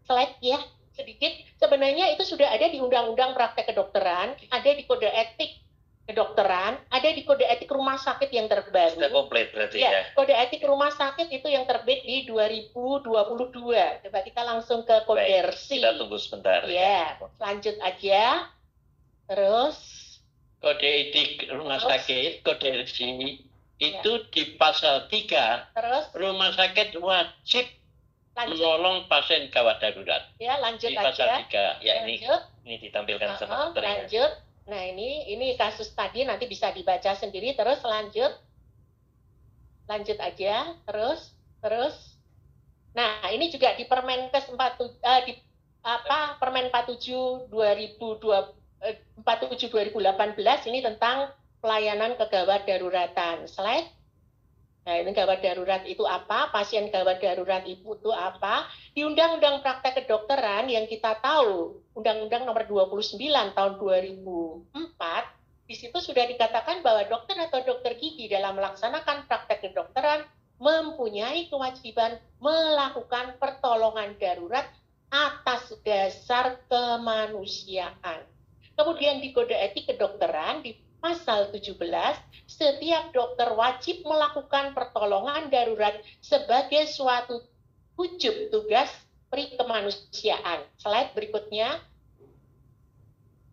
slide ya, sedikit. Sebenarnya itu sudah ada di Undang-Undang Praktek Kedokteran, ada di Kode Etik Kedokteran, ada di Kode Etik Rumah Sakit yang terbaru. Sudah komplit berarti ya. Kode Etik Rumah Sakit itu yang terbit di 2022. Coba kita langsung ke Kodersi. Kita tunggu sebentar. Ya, lanjut aja. Terus Kode Etik Rumah Sakit, Kodersi itu di pasal 3. Terus rumah sakit wajib menolong pasien gawat darurat. Ya, lanjut di aja. Pasal 3. Ya, ini ditampilkan sama dokter. Lanjut. Nah, ini kasus tadi nanti bisa dibaca sendiri. Terus lanjut aja. Terus. Nah, ini juga di Permenkes Permen 47 2018 ini tentang pelayanan kegawat daruratan. Slide. Nah, ini gawat darurat itu apa? Pasien gawat darurat itu apa? Di Undang-Undang Praktek Kedokteran yang kita tahu, Undang-Undang Nomor 29 tahun 2004, di situ sudah dikatakan bahwa dokter atau dokter gigi dalam melaksanakan praktek kedokteran mempunyai kewajiban melakukan pertolongan darurat atas dasar kemanusiaan. Kemudian di Kode Etik Kedokteran di pasal 17, setiap dokter wajib melakukan pertolongan darurat sebagai suatu wujud tugas pri kemanusiaan. Slide berikutnya.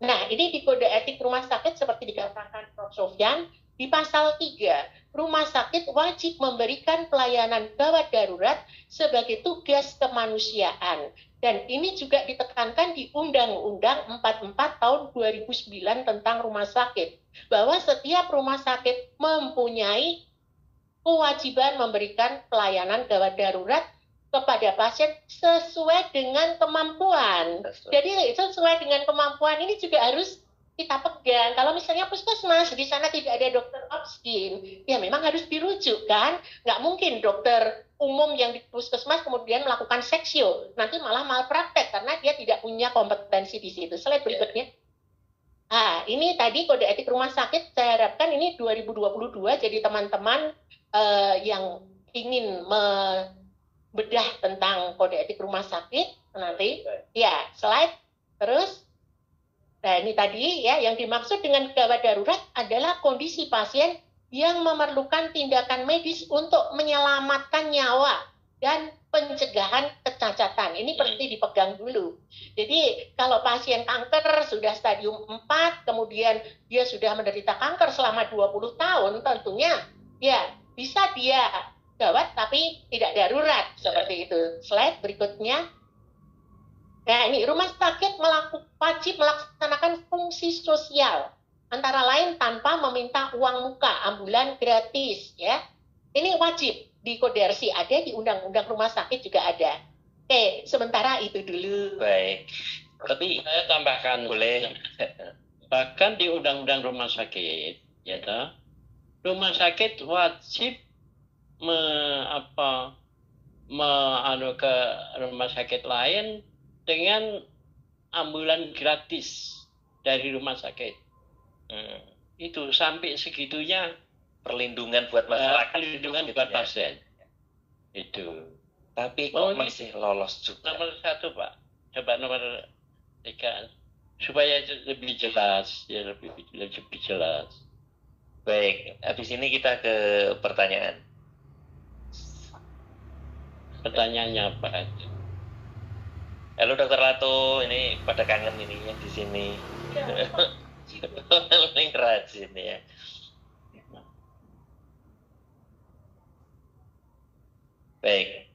Nah, ini di Kode Etik Rumah Sakit seperti dikatakan Prof. Sofyan, di pasal 3, rumah sakit wajib memberikan pelayanan gawat darurat sebagai tugas kemanusiaan. Dan ini juga ditekankan di Undang-Undang 44 tahun 2009 tentang rumah sakit. Bahwa setiap rumah sakit mempunyai kewajiban memberikan pelayanan gawat darurat kepada pasien sesuai dengan kemampuan. Jadi sesuai dengan kemampuan ini juga harus kita pegang. Kalau misalnya puskesmas, di sana tidak ada dokter obstin, ya memang harus dirujuk kan. Nggak mungkin dokter umum yang di puskesmas kemudian melakukan seksio. Nanti malah malpraktek karena dia tidak punya kompetensi di situ. Slide berikutnya. Nah, ini tadi Kode Etik Rumah Sakit, saya harapkan ini 2022, jadi teman-teman yang ingin bedah tentang Kode Etik Rumah Sakit nanti, ya slide terus. Nah, ini tadi ya yang dimaksud dengan gawat darurat adalah kondisi pasien yang memerlukan tindakan medis untuk menyelamatkan nyawa dan pencegahan kecacatan. Ini perlu dipegang dulu. Jadi kalau pasien kanker sudah stadium 4, kemudian dia sudah menderita kanker selama 20 tahun, tentunya ya bisa dia gawat tapi tidak darurat seperti itu. Slide berikutnya. Nah, ini rumah sakit wajib melaksanakan fungsi sosial, antara lain tanpa meminta uang muka, ambulan gratis, ya. Ini wajib di Kodersi ada, di Undang-Undang Rumah Sakit juga ada. Oke, sementara itu dulu. Baik. Tapi Saya tambahkan boleh. bahkan di Undang-Undang Rumah Sakit, ya toh, rumah sakit wajib ke rumah sakit lain dengan ambulan gratis dari rumah sakit. Itu sampai segitunya Perlindungan buat masyarakat. perlindungan buat pasien. Itu. Tapi kok masih lolos juga. Nomor 1, Pak. Coba nomor 3 supaya lebih jelas, ya lebih jelas. Baik, habis ini kita ke pertanyaan. Pertanyaannya apa? Halo Dokter Lato, ini pada kangen ini yang di sini. Paling rajin ya. Baik.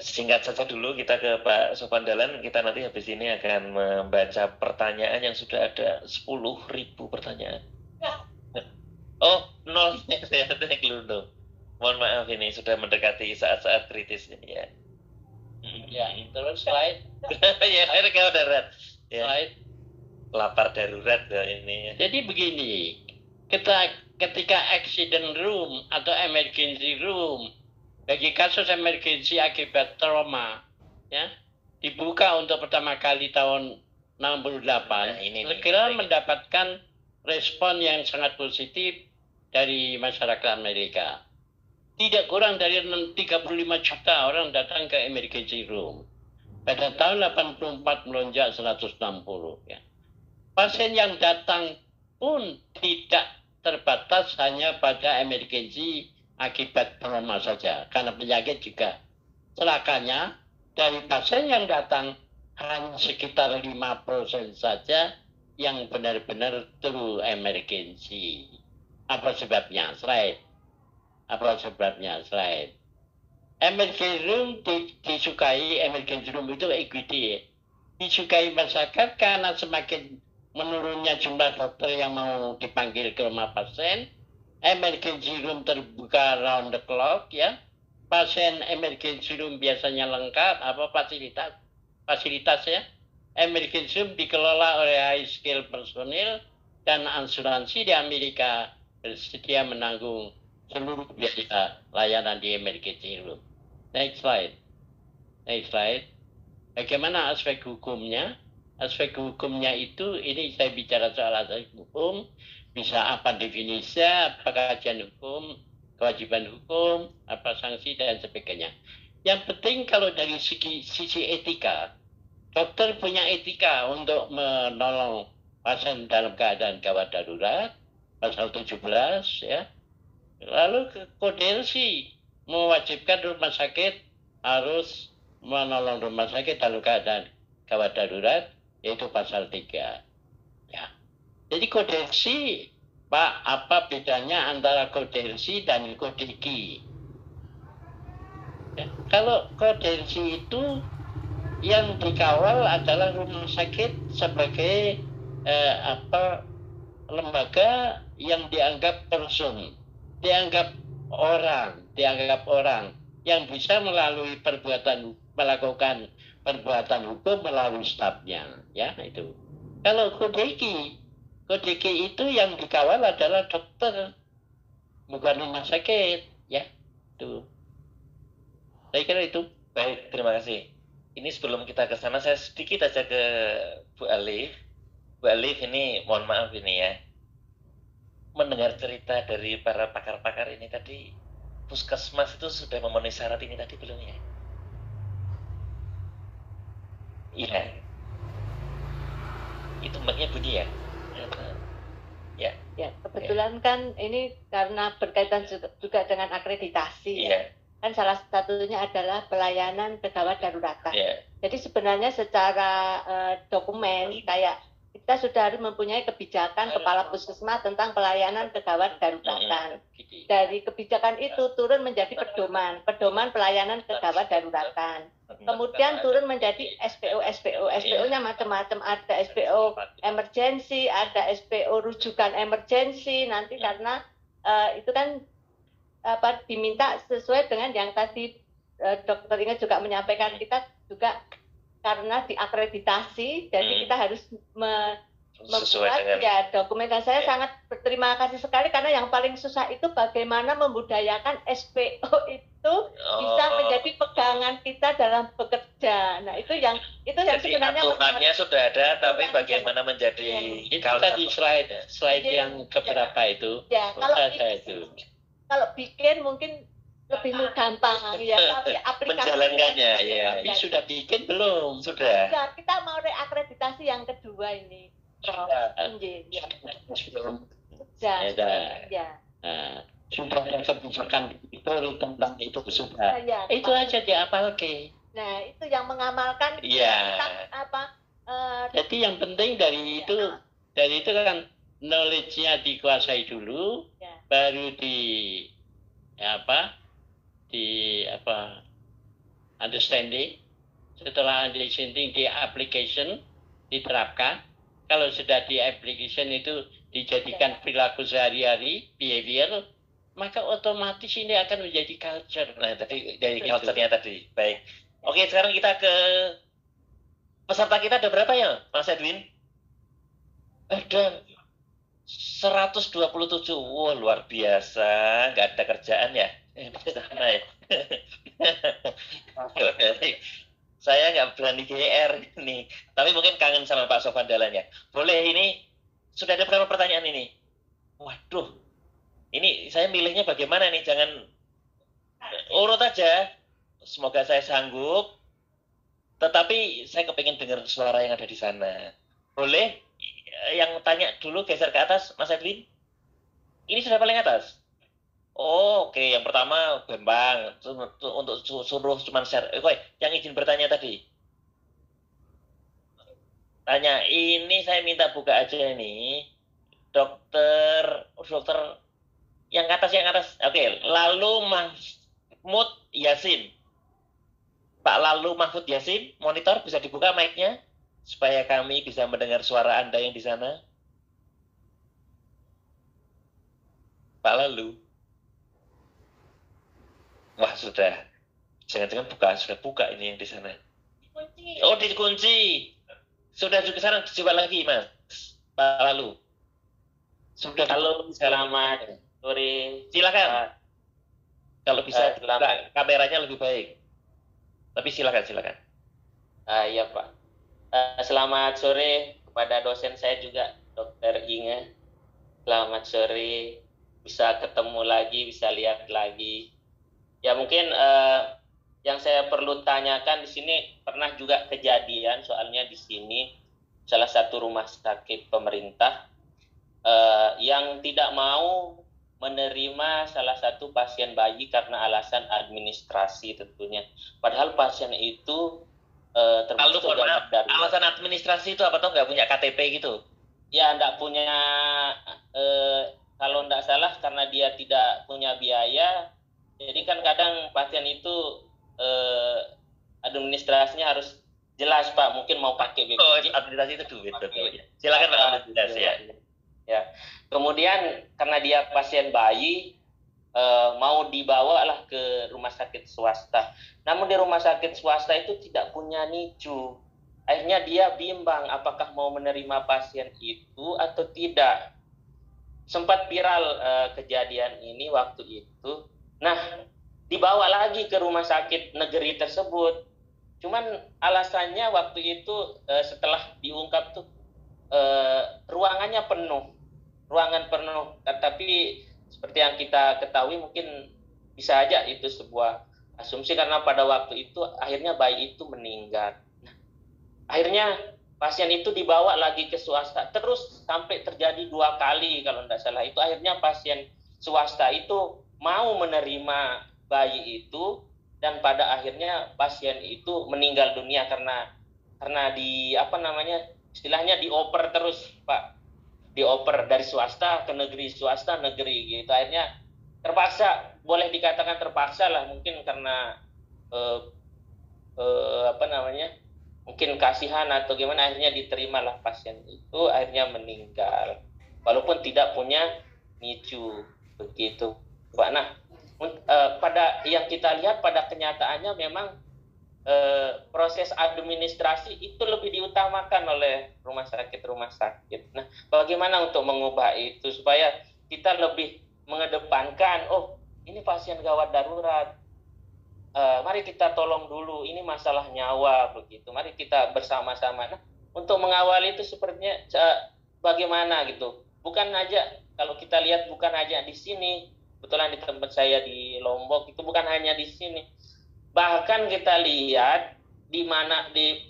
Singkat saja dulu kita ke Pak Sofwan Dahlan. Kita nanti habis ini akan membaca pertanyaan yang sudah ada 10.000 pertanyaan. Oh, 0 saya dong. Mohon maaf ini sudah mendekati saat-saat kritis ini ya. Ya, terus slide. Ya, akhirnya darurat. Ya. Slide. Lapar darurat ya ini. Jadi begini, ketika accident room atau emergency room bagi kasus emergency akibat trauma, ya dibuka untuk pertama kali tahun 68, segera mendapatkan respon yang sangat positif dari masyarakat Amerika. Tidak kurang dari 35 juta orang datang ke emergency room. Pada tahun 84 melonjak 160. Ya. Pasien yang datang pun tidak terbatas hanya pada emergency akibat trauma saja. Karena penyakit juga. Celakanya dari pasien yang datang hanya sekitar 5% saja yang benar-benar true emergency. Apa sebabnya? Slide. Apa sebabnya? Slide. Emergency room disukai, emergency room itu equity. Disukai masyarakat karena semakin menurunnya jumlah dokter yang mau dipanggil ke rumah pasien. Emergency room terbuka round the clock, ya. Pasien emergency room biasanya lengkap, fasilitas ya. Emergency room dikelola oleh high skill personil dan asuransi di Amerika bersedia menanggung seluruh biaya layanan di emergency room. Next slide. Next slide. Bagaimana aspek hukumnya? Aspek hukumnya itu, ini saya bicara soal aspek hukum, bisa apa definisinya, apa kajian hukum, kewajiban hukum, apa sanksi, dan sebagainya. Yang penting kalau dari sisi etika, dokter punya etika untuk menolong pasien dalam keadaan gawat darurat, pasal 17 ya. Lalu kodersih mewajibkan rumah sakit harus menolong rumah sakit dalam keadaan gawat darurat, yaitu pasal 3. Ya. Jadi kodersih, Pak, apa bedanya antara kodersih dan kodeki? Ya. Kalau kodersih itu yang dikawal adalah rumah sakit sebagai lembaga yang dianggap person, dianggap orang yang bisa melalui melakukan perbuatan hukum melalui stafnya, ya itu. Kalau kodeki itu yang dikawal adalah dokter, bukan rumah sakit, ya itu. Saya kira itu. Baik, terima kasih. Ini sebelum kita ke sana, saya sedikit aja ke Bu Alif. Bu Alif ini, mohon maaf ini ya, mendengar cerita dari para pakar-pakar ini tadi, puskesmas itu sudah memenuhi syarat ini tadi belum ya? Iya. Itu mbaknya bunyi ya? Ya. Ya, kebetulan kan ini karena berkaitan juga dengan akreditasi. Iya. Kan salah satunya adalah pelayanan kegawat daruratan. Iya. Jadi sebenarnya secara dokumen kayak kita sudah harus mempunyai kebijakan kepala puskesmas tentang pelayanan kegawat daruratan. Dari kebijakan itu turun menjadi pedoman pelayanan kegawat daruratan. Kemudian turun menjadi SPO. SPO-nya macam-macam, ada SPO emergency, ada SPO rujukan emergency. Nanti karena itu kan diminta sesuai dengan yang tadi Dokter Inge juga menyampaikan, kita juga karena diakreditasi, jadi kita harus membuat ya dokumen. Dan saya sangat berterima kasih sekali karena yang paling susah itu bagaimana membudayakan SPO itu bisa menjadi pegangan kita dalam bekerja. Nah itu yang jadi sebenarnya aturannya sudah ada, tapi bagaimana menjadi itu tadi slide yang keberapa itu? Ya, kalau bikin mungkin lebih gampang ya, tapi aplikasi menjalankannya ya. Tapi sudah bikin belum? Sudah. Ya, kita mau reakreditasi yang kedua ini. Sudah. Ya. Sudah ada kebijakan itu tentang itu sudah. Ya, itu aja diapalke. Nah, itu yang mengamalkan. Iya. Jadi yang penting dari itu kan knowledge-nya dikuasai dulu, baru understanding. Setelah understanding di application, diterapkan. Kalau sudah di application itu dijadikan perilaku sehari-hari, behavior, maka otomatis ini akan menjadi culture. Nah, tadi dari culture-nya tadi. Baik. Oke, sekarang kita ke peserta kita ada berapa ya, Mas Edwin? Ada 127. Wow, luar biasa. Nggak ada kerjaan ya? Di sana ya. Saya nggak berani GR ini. Tapi mungkin kangen sama Pak Sofan Dahlan ya. Boleh ini, sudah ada berapa pertanyaan ini? Waduh, ini saya milihnya bagaimana nih? Jangan urut aja. Semoga saya sanggup. Tetapi saya kepengen dengar suara yang ada di sana. Boleh? Yang tanya dulu geser ke atas, Mas Edwin. Ini sudah paling atas. Oh, oke. Yang pertama Bambang untuk suruh cuman share. Yang izin bertanya tadi. Tanya, ini saya minta buka aja ini. Dokter yang atas. Oke, lalu Mahfud Yasin. Pak Lalu Mahfud Yasin, monitor bisa dibuka mic-nya supaya kami bisa mendengar suara Anda yang di sana. Pak Lalu. Wah, sudah. Jangan-jangan sudah buka ini yang di sana. Oh, dikunci. Sudah juga sekarang coba lagi, Mas. Pak Lalu. Sudah Halo, ditutup selamat sore. Silakan. Kalau bisa Selamat. kameranya lebih baik. Tapi silakan. Iya Pak. Selamat sore kepada dosen saya juga, Dr. Inge. Selamat sore. Bisa ketemu lagi, bisa lihat lagi. Ya mungkin yang saya perlu tanyakan di sini pernah juga kejadian, soalnya di sini salah satu rumah sakit pemerintah yang tidak mau menerima salah satu pasien bayi karena alasan administrasi tentunya. Padahal pasien itu termasuk gawat darurat. Alasan administrasi itu apa tuh, nggak punya KTP gitu? Ya, nggak punya, kalau nggak salah karena dia tidak punya biaya. Jadi kan kadang pasien itu administrasinya harus jelas Pak, mungkin mau pakai BPJS. Oh, administrasi itu duit betul. Silakan Pak, jelas ya. Ya, kemudian karena dia pasien bayi, mau dibawa lah ke rumah sakit swasta. Namun di rumah sakit swasta itu tidak punya NICU. Akhirnya dia bimbang apakah mau menerima pasien itu atau tidak. Sempat viral kejadian ini waktu itu. Nah, dibawa lagi ke rumah sakit negeri tersebut. Cuman alasannya waktu itu setelah diungkap tuh ruangannya penuh. Ruangan penuh, tapi seperti yang kita ketahui mungkin bisa aja itu sebuah asumsi karena pada waktu itu akhirnya bayi itu meninggal. Nah, akhirnya pasien itu dibawa lagi ke swasta terus sampai terjadi 2 kali kalau tidak salah. Itu akhirnya pasien swasta itu mau menerima bayi itu dan pada akhirnya pasien itu meninggal dunia karena istilahnya dioper terus Pak. Dioper dari swasta ke negeri, swasta negeri gitu. Akhirnya terpaksa, boleh dikatakan terpaksa lah, mungkin karena mungkin kasihan atau gimana, akhirnya diterimalah pasien itu, akhirnya meninggal walaupun tidak punya NICU begitu Pak. Nah, pada yang kita lihat pada kenyataannya memang proses administrasi itu lebih diutamakan oleh rumah sakit. Nah, bagaimana untuk mengubah itu supaya kita lebih mengedepankan, oh ini pasien gawat darurat, mari kita tolong dulu, ini masalah nyawa begitu, mari kita bersama-sama. Nah, untuk mengawali itu sepertinya bagaimana gitu, bukan aja kalau kita lihat bukan aja di sini, kebetulan di tempat saya di Lombok itu bukan hanya di sini. Bahkan kita lihat di mana di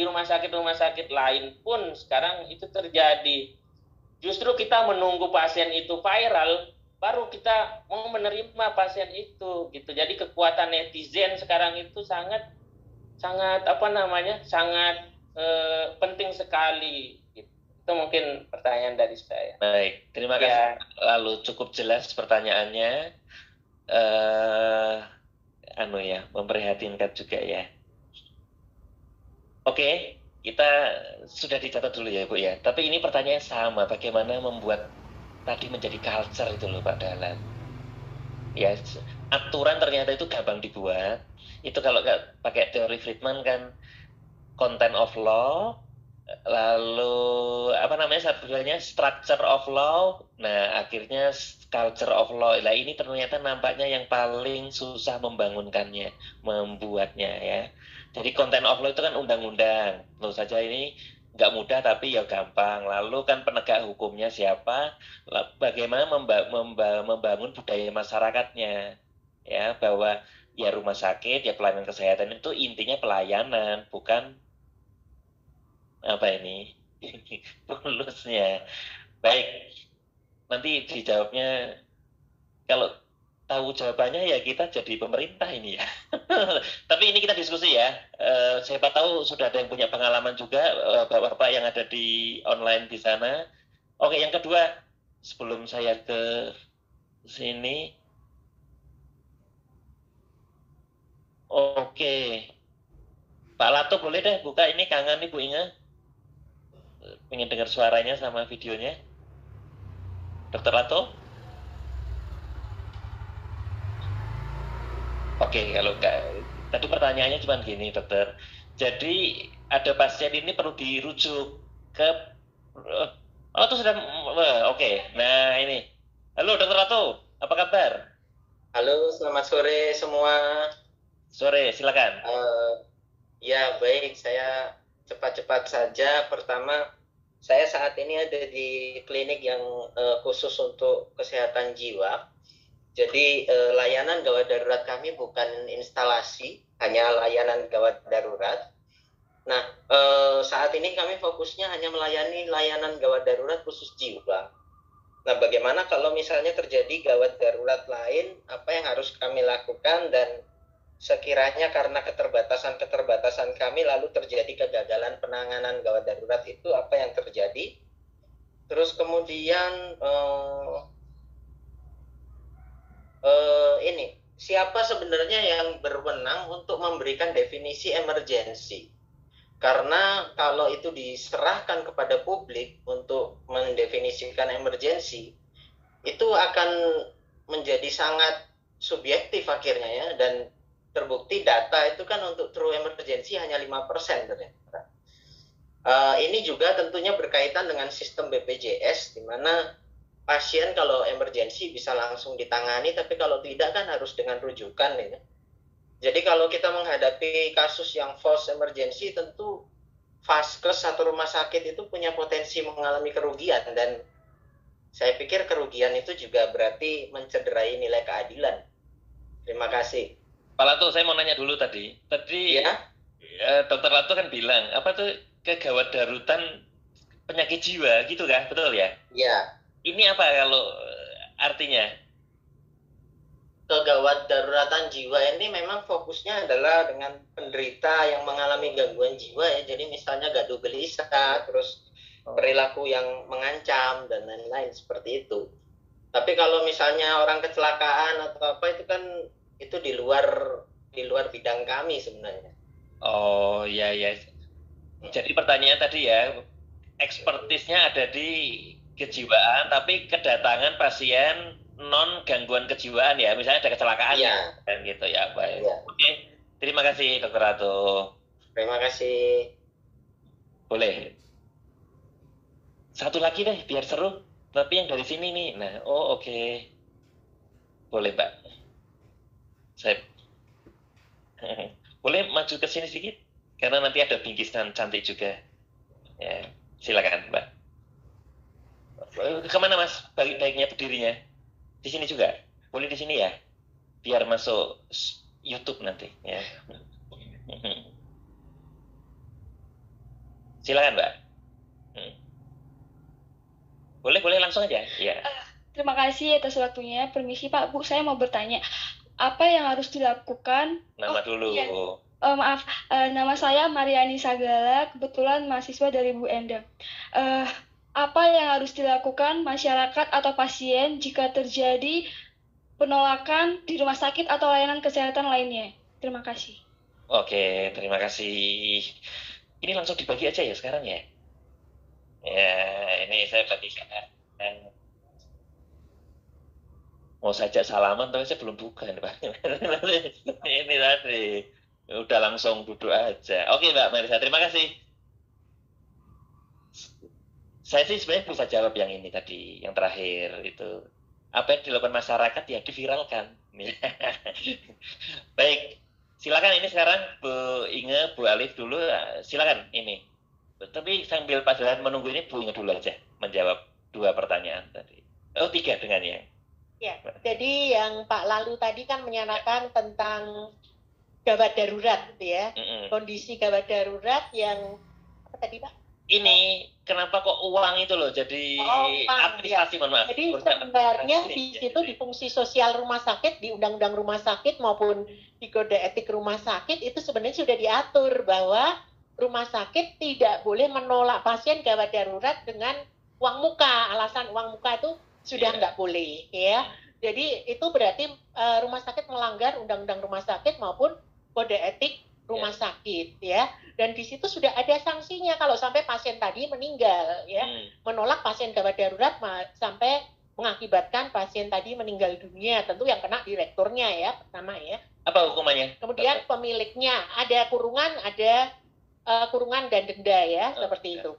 rumah sakit lain pun sekarang itu terjadi. Justru kita menunggu pasien itu viral baru kita mau menerima pasien itu gitu. Jadi kekuatan netizen sekarang itu sangat penting sekali gitu. Itu mungkin pertanyaan dari saya. Baik, terima kasih. Lalu cukup jelas pertanyaannya. Memprihatinkan juga ya. Oke, kita sudah dicatat dulu ya Bu ya. Tapi ini pertanyaan sama, bagaimana membuat tadi menjadi culture itu loh Pak Dahlan. Ya, aturan ternyata itu gampang dibuat. Itu kalau nggak pakai teori Friedman kan content of law, lalu satunya structure of law. Nah, akhirnya culture of law. Nah, ini ternyata nampaknya yang paling susah membuatnya ya. Jadi content of law itu kan undang-undang. Tentu saja ini nggak mudah tapi ya gampang. Lalu kan penegak hukumnya siapa? Bagaimana membangun budaya masyarakatnya, ya, bahwa ya rumah sakit, ya pelayanan kesehatan itu intinya pelayanan, bukan tulusnya. Baik, nanti dijawabnya, kalau tahu jawabannya ya kita jadi pemerintah ini ya. Tapi ini kita diskusi ya. Siapa tahu sudah ada yang punya pengalaman juga, Bapak-bapak yang ada di online di sana. Oke, yang kedua, sebelum saya ke sini. Oke. Pak Lato boleh deh buka ini, kangen Ibu Inge. Pengen dengar suaranya sama videonya. Dr. Lato? Oke, kalau enggak, tadi pertanyaannya cuma gini dokter. Jadi ada pasien ini perlu dirujuk ke Oh, itu sudah, oke. Nah, ini. Halo, Dokter Ratu, apa kabar? Halo, selamat sore semua. Sore, silakan. Ya, baik. Saya cepat-cepat saja. Pertama, saya saat ini ada di klinik yang khusus untuk kesehatan jiwa. Jadi, layanan gawat darurat kami bukan instalasi, hanya layanan gawat darurat. Nah, saat ini kami fokusnya hanya melayani layanan gawat darurat khusus jiwa. Nah, bagaimana kalau misalnya terjadi gawat darurat lain, apa yang harus kami lakukan, dan sekiranya karena keterbatasan kami lalu terjadi kegagalan penanganan gawat darurat itu, apa yang terjadi? Terus kemudian ini, siapa sebenarnya yang berwenang untuk memberikan definisi emergensi? Karena kalau itu diserahkan kepada publik untuk mendefinisikan emergensi, itu akan menjadi sangat subjektif akhirnya ya, dan terbukti data itu kan untuk true emergency hanya 5% ternyata. Ini juga tentunya berkaitan dengan sistem BPJS, di mana pasien kalau emergensi bisa langsung ditangani, tapi kalau tidak kan harus dengan rujukan ya. Jadi kalau kita menghadapi kasus yang false emergency, tentu vaskes atau rumah sakit itu punya potensi mengalami kerugian, dan saya pikir kerugian itu juga berarti mencederai nilai keadilan. Terima kasih. Pak Latu, saya mau nanya dulu tadi. Ya? Dokter Latu kan bilang, apa tuh kegawat darutan penyakit jiwa gitu kan, betul ya? Ya. Ini apa kalau artinya? Kegawat daruratan jiwa ini memang fokusnya adalah dengan penderita yang mengalami gangguan jiwa ya. Jadi misalnya gaduh gelisah, terus perilaku yang mengancam dan lain-lain seperti itu. Tapi kalau misalnya orang kecelakaan atau apa, itu kan itu di luar bidang kami sebenarnya. Oh iya. Jadi pertanyaan tadi ya, ekspertisnya ada di kejiwaan, tapi kedatangan pasien non gangguan kejiwaan ya, misalnya ada kecelakaan ya, kan gitu ya. Baik. Ya. Oke, terima kasih Dokter Ratu. Terima kasih. Boleh. Satu lagi deh biar seru, tapi yang dari sini nih. Nah, oke. Boleh, Mbak. Saya boleh maju ke sini sedikit karena nanti ada bingkisan cantik juga. Ya, silakan, Mbak. Kemana Mas? Baiknya berdirinya? Di sini juga? Boleh di sini ya? Biar masuk YouTube nanti ya. Silakan Mbak. Boleh langsung aja ya. Terima kasih atas waktunya. Permisi Pak, Bu, saya mau bertanya. Apa yang harus dilakukan? Nama dulu. Iya. Maaf, nama saya Mariani Sagala, kebetulan mahasiswa dari Bu Endang. Apa yang harus dilakukan masyarakat atau pasien jika terjadi penolakan di rumah sakit atau layanan kesehatan lainnya? Terima kasih. Oke, terima kasih. Ini langsung dibagi aja ya sekarang ya. Ya, ini saya bagikan. Mau sajak salaman, tapi saya belum buka nih, Pak. Ini tadi. Udah langsung duduk aja. Oke, Mbak Marisa, terima kasih. Saya sih sebenarnya bisa jawab yang ini tadi, yang terakhir itu. Apa yang dilakukan masyarakat ya diviralkan. Baik, silakan ini sekarang Bu Inge, Bu Alif dulu, silakan ini. Tapi sambil Pak Jalan menunggu ini, Bu Inge dulu aja menjawab 2 pertanyaan tadi. 3 dengannya. Ya, jadi yang Pak Lalu tadi kan menyatakan tentang gawat darurat, ya. Kondisi gawat darurat yang apa tadi Pak? Ini kenapa kok uang itu loh jadi administrasi, mohon maaf. Jadi sebenarnya di situ di fungsi sosial rumah sakit, di undang-undang rumah sakit maupun di kode etik rumah sakit itu sebenarnya sudah diatur bahwa rumah sakit tidak boleh menolak pasien gawat darurat dengan uang muka. Alasan uang muka itu sudah nggak boleh, ya. Jadi itu berarti rumah sakit melanggar undang-undang rumah sakit maupun kode etik rumah sakit, ya. Dan di situ sudah ada sanksinya kalau sampai pasien tadi meninggal, ya. Menolak pasien gawat darurat sampai mengakibatkan pasien tadi meninggal dunia, tentu yang kena direkturnya ya, pertama ya. Apa hukumannya? Kemudian pemiliknya, ada kurungan dan denda ya, seperti itu.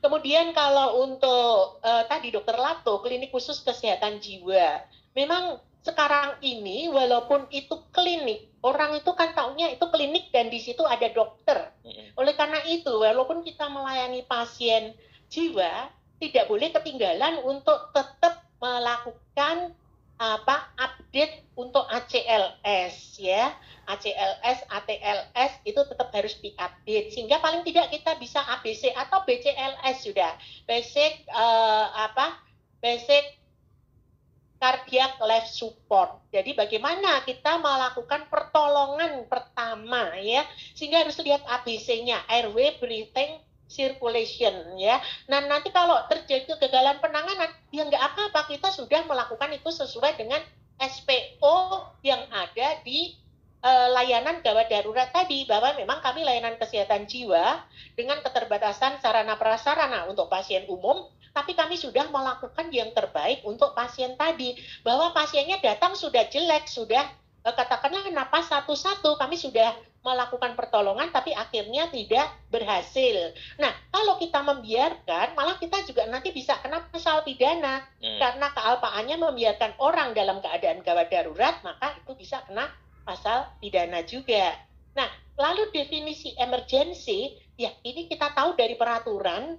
Kemudian kalau untuk tadi Dokter Lato, klinik khusus kesehatan jiwa, memang sekarang ini walaupun itu klinik, orang itu kan taunya itu klinik dan di situ ada dokter. Oleh karena itu, walaupun kita melayani pasien jiwa, tidak boleh ketinggalan untuk tetap melakukan update untuk ACLS ya. ACLS, ATLS itu tetap harus diupdate sehingga paling tidak kita bisa ABC atau BCLS sudah. Basic Basic Cardiac Life Support. Jadi bagaimana kita melakukan pertolongan pertama ya, sehingga harus lihat ABC-nya, airway, breathing, circulation ya. Nah nanti kalau terjadi kegagalan penanganan, ya nggak apa-apa, kita sudah melakukan itu sesuai dengan SPO yang ada di layanan gawat darurat tadi, bahwa memang kami layanan kesehatan jiwa dengan keterbatasan sarana prasarana untuk pasien umum, tapi kami sudah melakukan yang terbaik untuk pasien tadi, bahwa pasiennya datang sudah jelek, sudah katakanlah napas satu-satu, kami sudah melakukan pertolongan tapi akhirnya tidak berhasil. Nah, kalau kita membiarkan, malah kita juga nanti bisa kena pasal pidana. Karena kealpaannya membiarkan orang dalam keadaan gawat darurat, maka itu bisa kena pasal pidana juga. Nah, lalu definisi emergency, ya ini kita tahu dari peraturan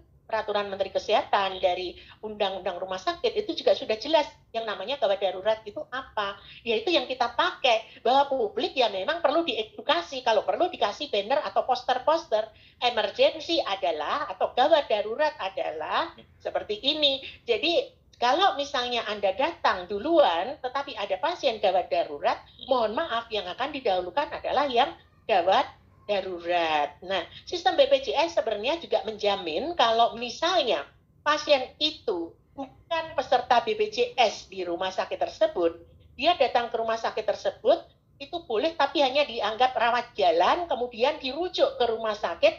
Menteri Kesehatan, dari Undang-Undang Rumah Sakit, itu juga sudah jelas yang namanya gawat darurat itu apa. Yaitu yang kita pakai, bahwa publik ya memang perlu diedukasi, kalau perlu dikasih banner atau poster-poster, emergency adalah, atau gawat darurat adalah seperti ini. Jadi, kalau misalnya Anda datang duluan, tetapi ada pasien gawat darurat, mohon maaf, yang akan didahulukan adalah yang gawat darurat. Nah, sistem BPJS sebenarnya juga menjamin kalau misalnya pasien itu bukan peserta BPJS di rumah sakit tersebut, dia datang ke rumah sakit tersebut, itu boleh tapi hanya dianggap rawat jalan, kemudian dirujuk ke rumah sakit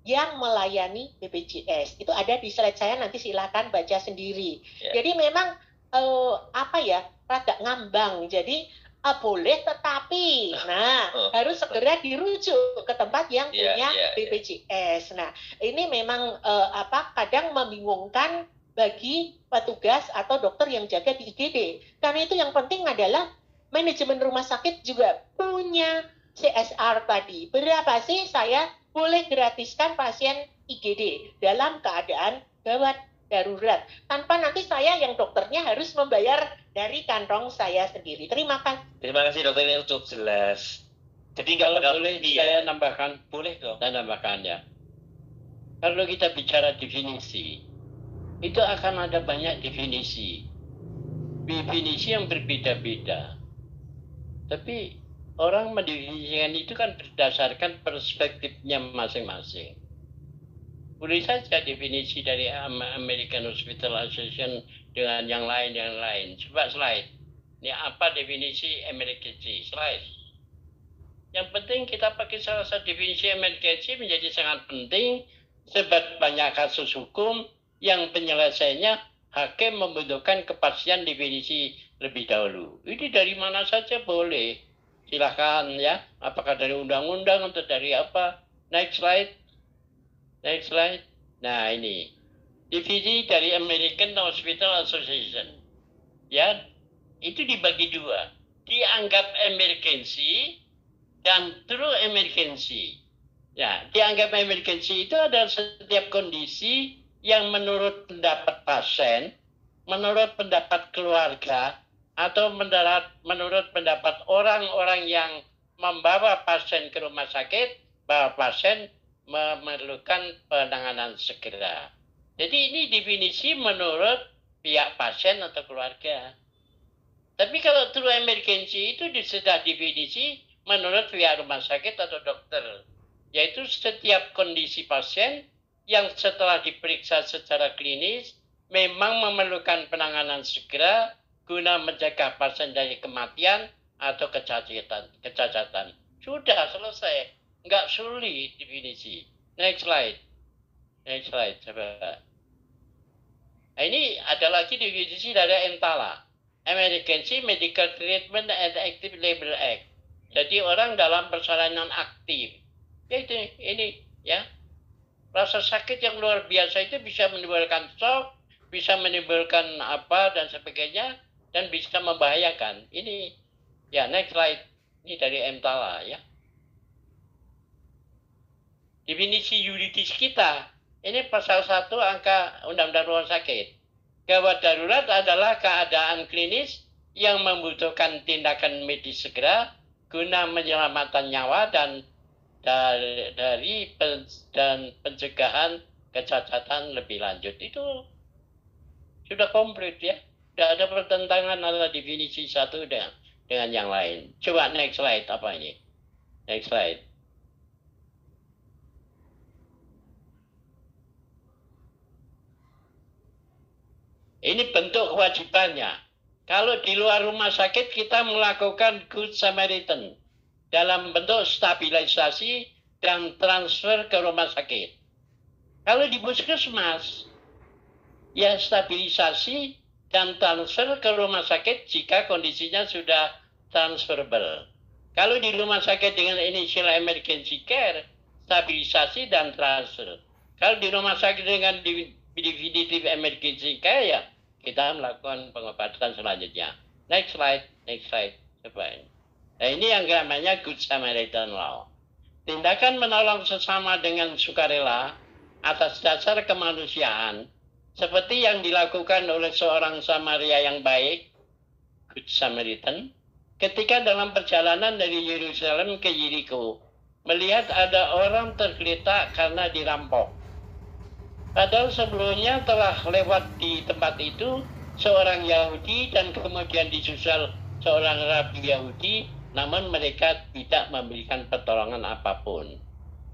yang melayani BPJS. Itu ada di slide saya, nanti silakan baca sendiri. Jadi memang rada ngambang. Jadi boleh tetapi harus segera dirujuk ke tempat yang punya BPJS. Nah, ini memang kadang membingungkan bagi petugas atau dokter yang jaga di IGD. Karena itu yang penting adalah manajemen rumah sakit juga punya CSR tadi. Berapa sih saya boleh gratiskan pasien IGD dalam keadaan gawat darurat, tanpa nanti saya yang dokternya harus membayar dari kantong saya sendiri. Terima kasih dokter, ini cukup jelas. Jadi kalau boleh saya nambahkan, boleh dong. Saya nambahkan ya. Kalau kita bicara definisi, itu akan ada banyak definisi yang berbeda-beda. Tapi orang mendefinisikan itu kan berdasarkan perspektifnya masing-masing. Boleh saja definisi dari American Hospital Association dengan yang lain. Coba slide. Ini apa definisi emergency? Slide. Yang penting kita pakai salah satu definisi emergency menjadi sangat penting sebab banyak kasus hukum yang penyelesaiannya hakim membutuhkan kepastian definisi lebih dahulu. Ini dari mana saja boleh. Silakan ya. Apakah dari undang-undang atau dari apa? Next slide. Nah ini divisi dari American Hospital Association. Ya, itu dibagi dua. Dianggap emergency dan true emergency. Ya, dianggap emergency itu adalah setiap kondisi yang menurut pendapat pasien, menurut pendapat keluarga, atau menurut pendapat orang-orang yang membawa pasien ke rumah sakit, bahwa pasien memerlukan penanganan segera. Jadi ini definisi menurut pihak pasien atau keluarga. Tapi kalau true emergency itu sudah definisi menurut pihak rumah sakit atau dokter. Yaitu setiap kondisi pasien yang setelah diperiksa secara klinis memang memerlukan penanganan segera guna mencegah pasien dari kematian atau kecacatan. Sudah selesai. Nggak sulit definisi. Next slide, coba. Nah, ini ada lagi definisi dari EMTALA, Emergency Medical Treatment and Active Labor Act. Jadi orang dalam persalinan aktif. Yaitu ini ya. Rasa sakit yang luar biasa itu bisa menimbulkan shock, bisa menimbulkan apa dan sebagainya, dan bisa membahayakan. Ini, ya next slide. Ini dari EMTALA ya. Definisi yuridis kita, ini pasal 1 angka Undang-Undang Rumah Sakit. Gawat darurat adalah keadaan klinis yang membutuhkan tindakan medis segera guna menyelamatkan nyawa dan pencegahan kecacatan lebih lanjut. Itu sudah komplit ya. Tidak ada pertentangan antara definisi satu dengan yang lain. Coba next slide, apa ini? Next slide. Ini bentuk kewajibannya. Kalau di luar rumah sakit kita melakukan Good Samaritan dalam bentuk stabilisasi dan transfer ke rumah sakit. Kalau di puskesmas, ya stabilisasi dan transfer ke rumah sakit jika kondisinya sudah transferable. Kalau di rumah sakit dengan initial emergency care, stabilisasi dan transfer. Kalau di rumah sakit dengan definitive emergency care, ya kita melakukan pengobatan selanjutnya. Next slide, coba ini. Nah, ini yang namanya Good Samaritan Law. Tindakan menolong sesama dengan sukarela atas dasar kemanusiaan, seperti yang dilakukan oleh seorang Samaria yang baik, Good Samaritan, ketika dalam perjalanan dari Yerusalem ke Yeriko, melihat ada orang tergeletak karena dirampok. Padahal sebelumnya telah lewat di tempat itu seorang Yahudi dan kemudian disusul seorang Rabi Yahudi, namun mereka tidak memberikan pertolongan apapun.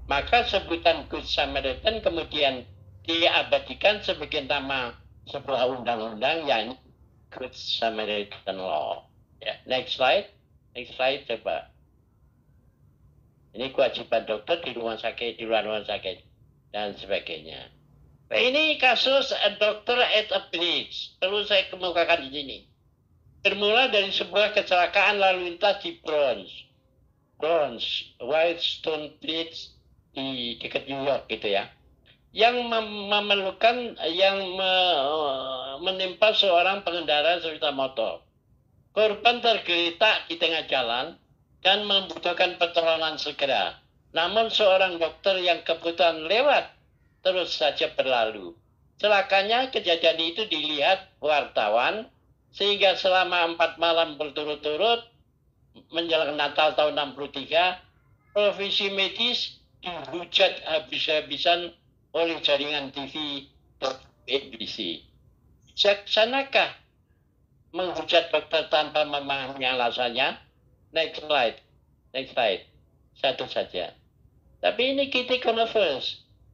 Maka sebutan Good Samaritan kemudian diabadikan sebagai nama sebuah undang-undang yang Good Samaritan Law. Ya, next slide coba. Ini kewajiban dokter di rumah sakit, di luar rumah sakit, dan sebagainya. Ini kasus dokter at a bridge, perlu saya kemukakan di sini. Bermula dari sebuah kecelakaan lalu lintas di Whitestone Bridge di dekat New York gitu ya, yang menimpa seorang pengendara sepeda motor. Korban tergeletak di tengah jalan dan membutuhkan pertolongan segera. Namun seorang dokter yang kebetulan lewat terus saja berlalu. Celakanya kejadian itu dilihat wartawan, sehingga selama 4 malam berturut-turut menjelang Natal tahun 63, profesi medis dihujat habis-habisan oleh jaringan TV BBC. Bijaksanakah menghujat dokter tanpa memahami alasannya? Next slide. Satu saja. Tapi ini Kitty Conover.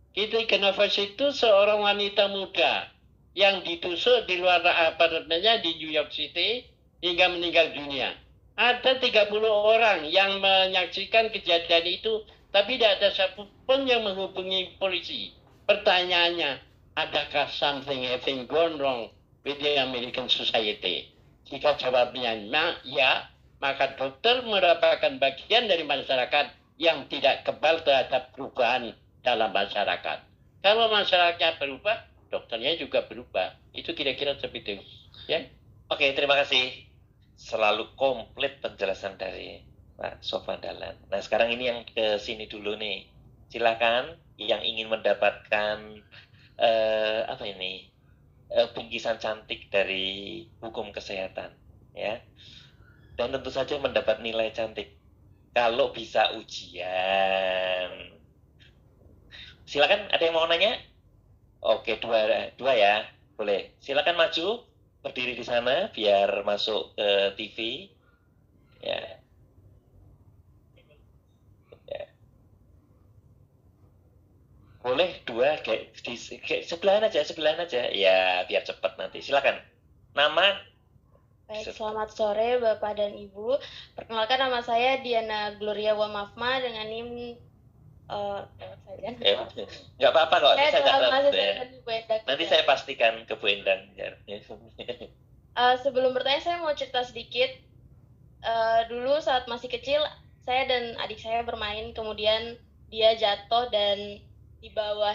Kitty Conover itu seorang wanita muda yang ditusuk di luar apartemennya di New York City hingga meninggal dunia. Ada 30 orang yang menyaksikan kejadian itu, tapi tidak ada satupun yang menghubungi polisi. Pertanyaannya, adakah something having gone wrong with the American society? Jika jawabnya ya, maka dokter merupakan bagian dari masyarakat yang tidak kebal terhadap perubahan dalam masyarakat. Kalau masyarakatnya berubah, dokternya juga berubah. Itu kira-kira seperti itu. Ya. Oke, terima kasih. Selalu komplit penjelasan dari Pak Sofwan Dahlan. Nah, sekarang ini yang ke sini dulu nih. Silakan yang ingin mendapatkan bingkisan cantik dari hukum kesehatan, ya. Dan tentu saja mendapat nilai cantik. Kalau bisa ujian. Silakan, ada yang mau nanya? Oke, dua ya, boleh. Silakan maju, berdiri di sana biar masuk ke TV. Ya. Boleh dua, kayak sebelahan aja. Ya, biar cepat nanti. Silakan. Nama? Baik, selamat sore Bapak dan Ibu. Perkenalkan, nama saya Diana Gloria Wamafma dengan NIM nggak apa-apa kok. Nanti saya pastikan ke Bu Endang. Sebelum bertanya, saya mau cerita sedikit. Dulu saat masih kecil, saya dan adik saya bermain, kemudian dia jatuh dan di bawah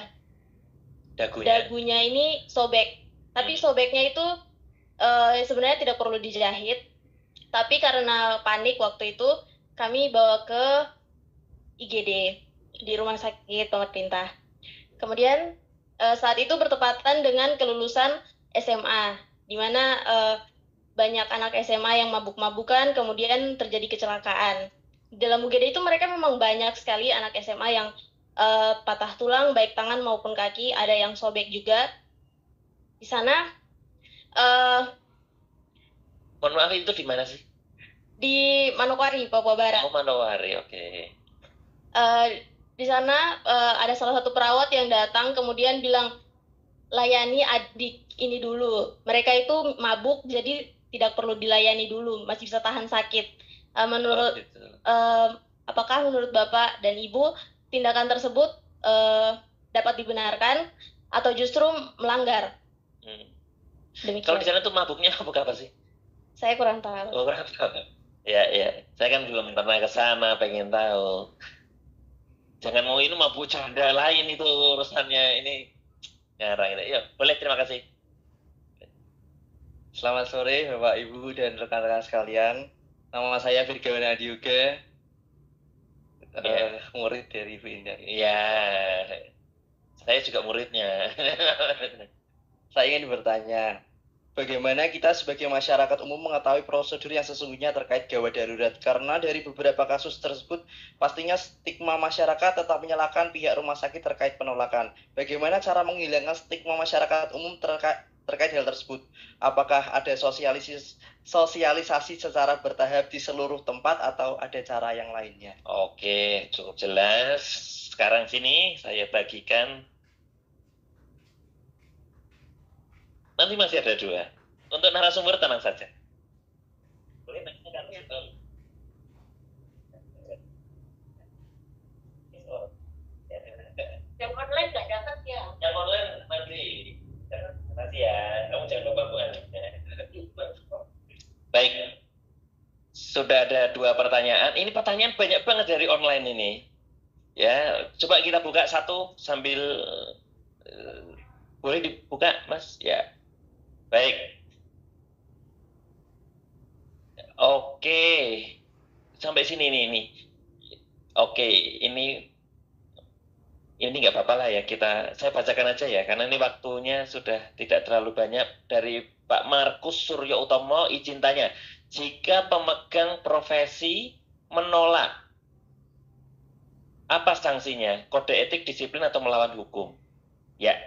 dagunya ini sobek. Tapi sobeknya itu sebenarnya tidak perlu dijahit. Tapi karena panik waktu itu, kami bawa ke IGD di rumah sakit pemerintah. Kemudian saat itu bertepatan dengan kelulusan SMA, di mana banyak anak SMA yang mabuk-mabukan, kemudian terjadi kecelakaan. Di dalam UGD itu mereka memang banyak sekali anak SMA yang patah tulang, baik tangan maupun kaki, ada yang sobek juga. Di sana, mohon maaf, itu di mana sih? Di Manokwari, Papua Barat. Oh, Manokwari, oke. Di sana ada salah satu perawat yang datang kemudian bilang, layani adik ini dulu. Mereka itu mabuk, jadi tidak perlu dilayani dulu, masih bisa tahan sakit. Apakah menurut Bapak dan Ibu tindakan tersebut dapat dibenarkan atau justru melanggar? Demikian. Kalau di sana tuh mabuknya mabuk apa sih? Saya kurang tahu. Oh, kurang tahu. Ya. Saya kan belum pernah ke sana, pengen tahu. Jangan mau ini mabuk canda lain itu urusannya ini. Ngarang ini. Ya, boleh, terima kasih. Selamat sore Bapak, Ibu, dan rekan-rekan sekalian. Nama saya Firgawan Adiyoga, murid dari Bu Indah. Iya, saya juga muridnya. Saya ingin bertanya, bagaimana kita sebagai masyarakat umum mengetahui prosedur yang sesungguhnya terkait gawat darurat? Karena dari beberapa kasus tersebut, pastinya stigma masyarakat tetap menyalahkan pihak rumah sakit terkait penolakan. Bagaimana cara menghilangkan stigma masyarakat umum terkait hal tersebut? Apakah ada sosialisasi secara bertahap di seluruh tempat atau ada cara yang lainnya? Oke, cukup jelas. Sekarang sini saya bagikan. Nanti masih ada 2. Untuk narasumber tenang saja. Boleh nanya kan? Yang online nggak dapat ya? Yang online nanti ya. Kamu jangan lupa buat. Baik. Sudah ada 2 pertanyaan. Ini pertanyaan banyak banget dari online ini. Ya, coba kita buka satu sambil boleh dibuka, Mas? Ya. Baik. Oke. Sampai sini nih. Oke, ini nggak apa-apa lah ya, saya bacakan aja ya, karena ini waktunya sudah tidak terlalu banyak. Dari Pak Markus Suryo Utomo, izin tanya, jika pemegang profesi menolak, apa sanksinya? Kode etik, disiplin, atau melawan hukum? Ya,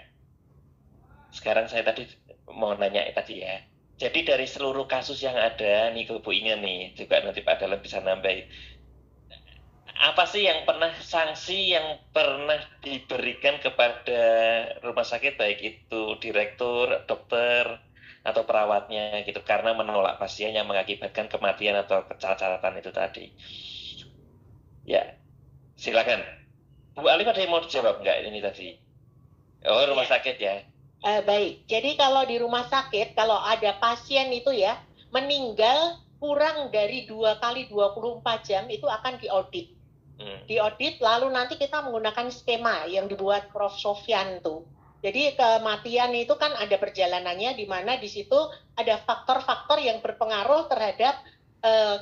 sekarang saya tadi mau nanya tadi ya. Jadi dari seluruh kasus yang ada, nih Bu Inge nih, juga nanti Pak Dalam bisa nambahin. Apa sih yang pernah sanksi yang pernah diberikan kepada rumah sakit, baik itu direktur, dokter, atau perawatnya gitu, karena menolak pasien yang mengakibatkan kematian atau kecacatan itu tadi? Ya, silakan. Bu Alif, ada yang mau dijawab nggak ini tadi? Oh, rumah sakit ya. Baik, jadi kalau di rumah sakit, kalau ada pasien itu ya, meninggal kurang dari 2 kali 24 jam, itu akan diaudit. Diaudit, lalu nanti kita menggunakan skema yang dibuat Prof. Sofyan tuh. Jadi kematian itu kan ada perjalanannya, di mana di situ ada faktor-faktor yang berpengaruh terhadap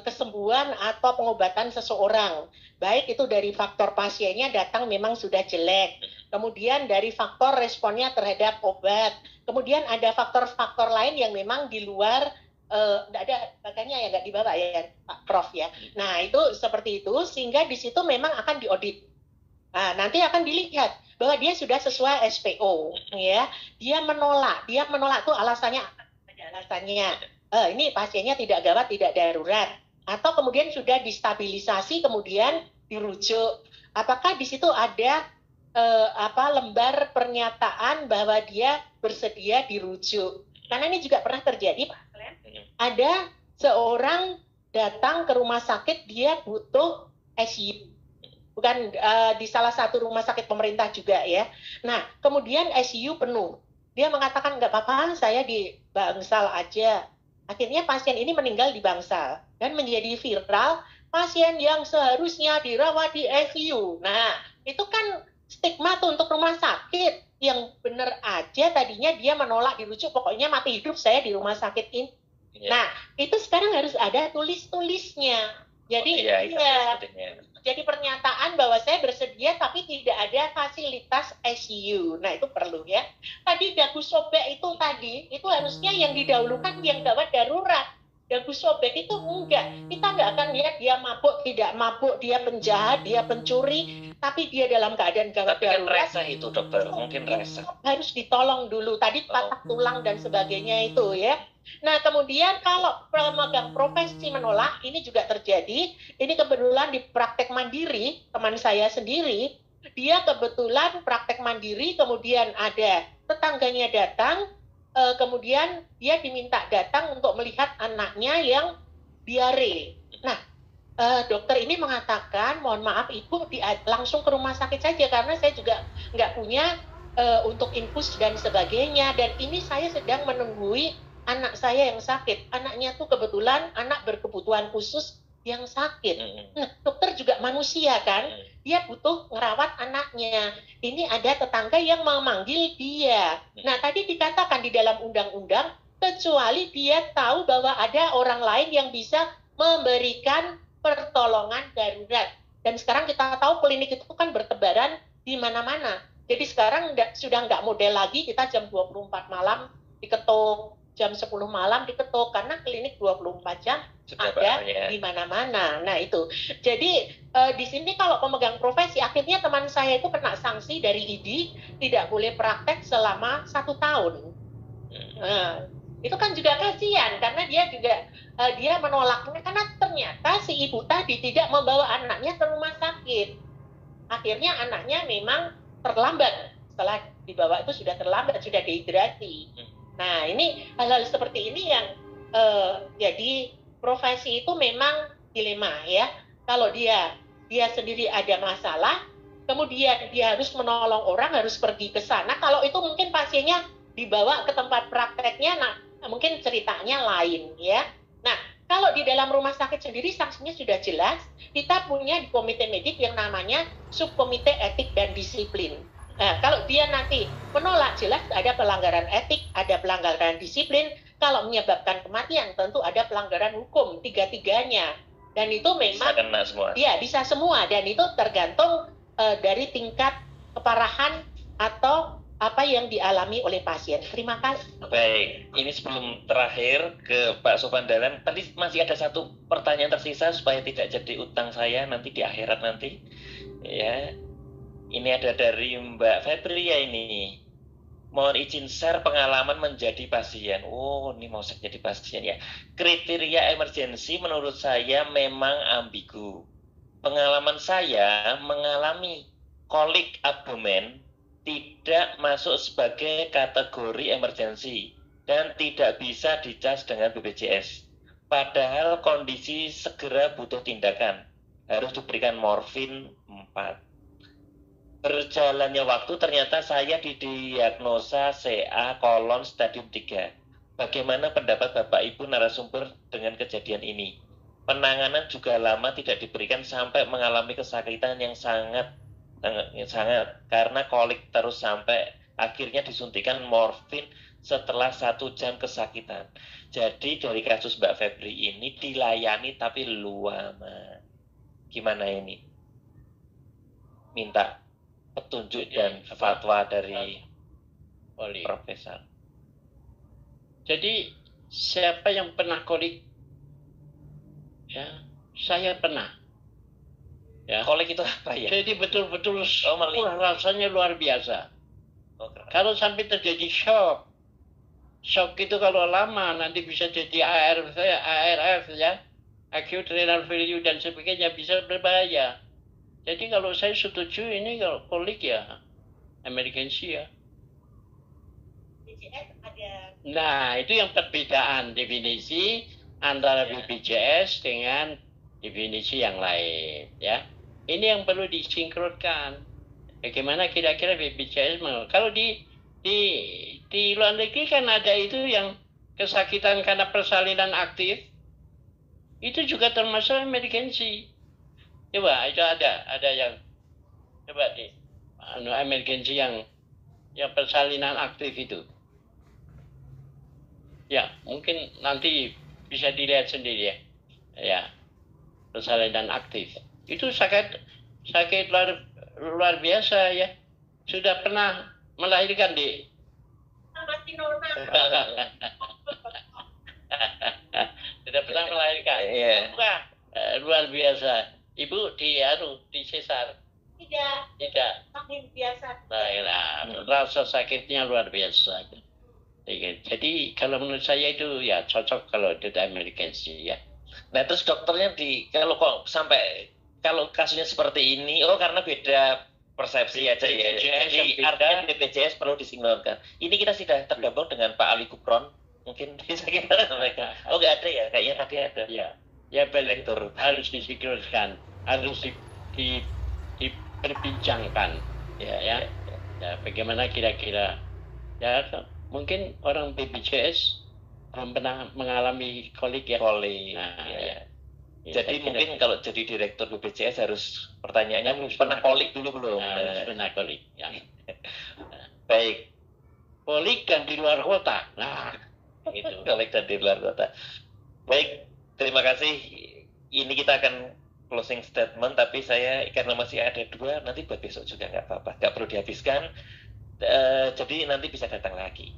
kesembuhan atau pengobatan seseorang. Baik itu dari faktor pasiennya datang memang sudah jelek, kemudian dari faktor responnya terhadap obat, kemudian ada faktor-faktor lain yang memang di luar, nggak ada bagiannya ya, nggak dibawa ya Pak Prof ya. Nah itu seperti itu, sehingga di situ memang akan diaudit. Nah, nanti akan dilihat bahwa dia sudah sesuai SPO, ya. Dia menolak tuh alasannya ini pasiennya tidak gawat, tidak darurat, atau kemudian sudah distabilisasi kemudian dirujuk. Apakah di situ ada lembar pernyataan bahwa dia bersedia dirujuk? Karena ini juga pernah terjadi, Pak. Ada seorang datang ke rumah sakit, dia butuh ICU. Bukan di salah satu rumah sakit pemerintah juga ya. Nah, kemudian ICU penuh. Dia mengatakan, nggak apa-apa, saya di Bangsal aja. Akhirnya pasien ini meninggal di Bangsal. Dan menjadi viral, pasien yang seharusnya dirawat di ICU. Nah, itu kan stigma tuh untuk rumah sakit. Yang benar aja tadinya dia menolak dirujuk, pokoknya mati hidup saya di rumah sakit ini. Nah, itu sekarang harus ada tulis-tulisnya. Jadi jadi pernyataan bahwa saya bersedia tapi tidak ada fasilitas ICU. Nah, itu perlu ya. Tadi dagu sobek itu itu harusnya yang didahulukan yang gawat darurat. Dagu sobek itu enggak. Kita enggak akan lihat dia mabuk, tidak mabuk, dia penjahat, dia pencuri, tapi dia dalam keadaan gawat darurat. Resah itu dokter, mungkin resah. Harus ditolong dulu. Tadi patah tulang dan sebagainya itu ya. Nah, kemudian kalau pemegang profesi menolak, ini juga terjadi. Ini kebetulan di praktek mandiri, teman saya sendiri, dia kebetulan praktek mandiri, kemudian ada tetangganya datang, kemudian dia diminta datang untuk melihat anaknya yang diare. Nah, dokter ini mengatakan, mohon maaf ibu, langsung ke rumah sakit saja, karena saya juga nggak punya untuk infus dan sebagainya. Dan ini saya sedang menunggui anak saya yang sakit. Anaknya tuh kebetulan anak berkebutuhan khusus yang sakit. Nah, dokter juga manusia kan, dia butuh ngerawat anaknya. Ini ada tetangga yang memanggil dia. Nah, tadi dikatakan di dalam undang-undang, kecuali dia tahu bahwa ada orang lain yang bisa memberikan pertolongan darurat. Dan sekarang kita tahu klinik itu kan bertebaran di mana-mana. Jadi sekarang sudah nggak model lagi, kita jam 24 malam diketuk, jam 10 malam diketuk, karena klinik 24 jam sudah ada di mana-mana. Nah itu. Jadi di sini kalau pemegang profesi, akhirnya teman saya itu kena sanksi dari ID, tidak boleh praktek selama 1 tahun. Nah, itu kan juga kasihan, karena dia juga dia menolaknya, karena ternyata si ibu tadi tidak membawa anaknya ke rumah sakit. Akhirnya anaknya memang terlambat, setelah dibawa itu sudah terlambat, sudah dehidrasi. Nah, ini hal-hal seperti ini yang jadi profesi itu memang dilema ya. Kalau dia sendiri ada masalah, kemudian dia harus menolong orang, harus pergi ke sana. Kalau itu mungkin pasiennya dibawa ke tempat prakteknya, nah mungkin ceritanya lain ya. Nah, kalau di dalam rumah sakit sendiri sanksinya sudah jelas. Kita punya di komite medik yang namanya subkomite etik dan disiplin. Nah, kalau dia nanti menolak, jelas ada pelanggaran etik, ada pelanggaran disiplin. Kalau menyebabkan kematian, tentu ada pelanggaran hukum, tiga-tiganya. Dan itu memang bisa kena semua. Ya, bisa semua. Dan itu tergantung dari tingkat keparahan atau apa yang dialami oleh pasien. Terima kasih. Baik, ini sebelum terakhir ke Pak Sofan Dahlan, tadi masih ada satu pertanyaan tersisa supaya tidak jadi utang saya nanti di akhirat nanti. Ya. Ini ada dari Mbak Febri ya ini. Mohon izin share pengalaman menjadi pasien. Oh, ini mau jadi pasien ya. Kriteria emergensi menurut saya memang ambigu. Pengalaman saya mengalami kolik abdomen tidak masuk sebagai kategori emergensi dan tidak bisa dicas dengan BPJS. Padahal kondisi segera butuh tindakan. Harus diberikan morfin 4. Berjalannya waktu ternyata saya didiagnosa CA kolon stadium 3. Bagaimana pendapat Bapak Ibu narasumber dengan kejadian ini? Penanganan juga lama tidak diberikan sampai mengalami kesakitan yang sangat karena kolik terus sampai akhirnya disuntikan morfin setelah 1 jam kesakitan. Jadi dari kasus Mbak Febri ini dilayani tapi lama. Gimana ini? Minta petunjuk dan fatwa dari profesor. Jadi siapa yang pernah kolik? Ya, saya pernah. Ya. Kolik itu apa ya? Jadi betul-betul rasanya luar biasa. Kalau sampai terjadi shock itu kalau lama nanti bisa jadi ARF ya, acute renal failure dan sebagainya, bisa berbahaya. Jadi kalau saya setuju ini kalau kolik ya emergensi ya. Nah, itu yang perbedaan definisi antara BPJS dengan definisi yang lain ya. Ini yang perlu disinkronkan. Bagaimana kira-kira BPJS kalau di luar negeri kan ada itu yang kesakitan karena persalinan aktif. Itu juga termasuk emergensi. Coba itu ada yang coba emergensi yang persalinan aktif itu. Ya, mungkin nanti bisa dilihat sendiri ya. Ya, persalinan aktif. Itu sakit luar biasa ya. Sudah pernah melahirkan di sudah pernah melahirkan. Iya. Wah, luar biasa. Ibu di sesar. Tidak. Makin biasa. Nah, rasa sakitnya luar biasa. Jadi kalau menurut saya itu ya cocok kalau itu emergency ya. Nah terus dokternya kalau kasusnya seperti ini, karena beda persepsi aja ya. Jadi artinya BPJS perlu disinkronkan. Ini kita sudah tergabung dengan Pak Ali Gufron. Mungkin bisa kita sampaikan. Oh nggak ada ya? Kayaknya tadi ada. Ya direktur harus disinkronkan, harus diperbincangkan. Ya, bagaimana kira-kira ya mungkin orang BPJS pernah mengalami kolik ya. Nah, ya. Jadi mungkin kalau jadi direktur BPJS harus pertanyaannya pernah kolik dulu belum? Pernah kolik. Ya. Baik. Kolik dan di luar kota. Nah, itu kolik dan di luar kota. Baik, terima kasih. Ini kita akan closing statement, tapi saya karena masih ada 2, nanti buat besok juga nggak apa-apa, nggak perlu dihabiskan. Jadi nanti bisa datang lagi.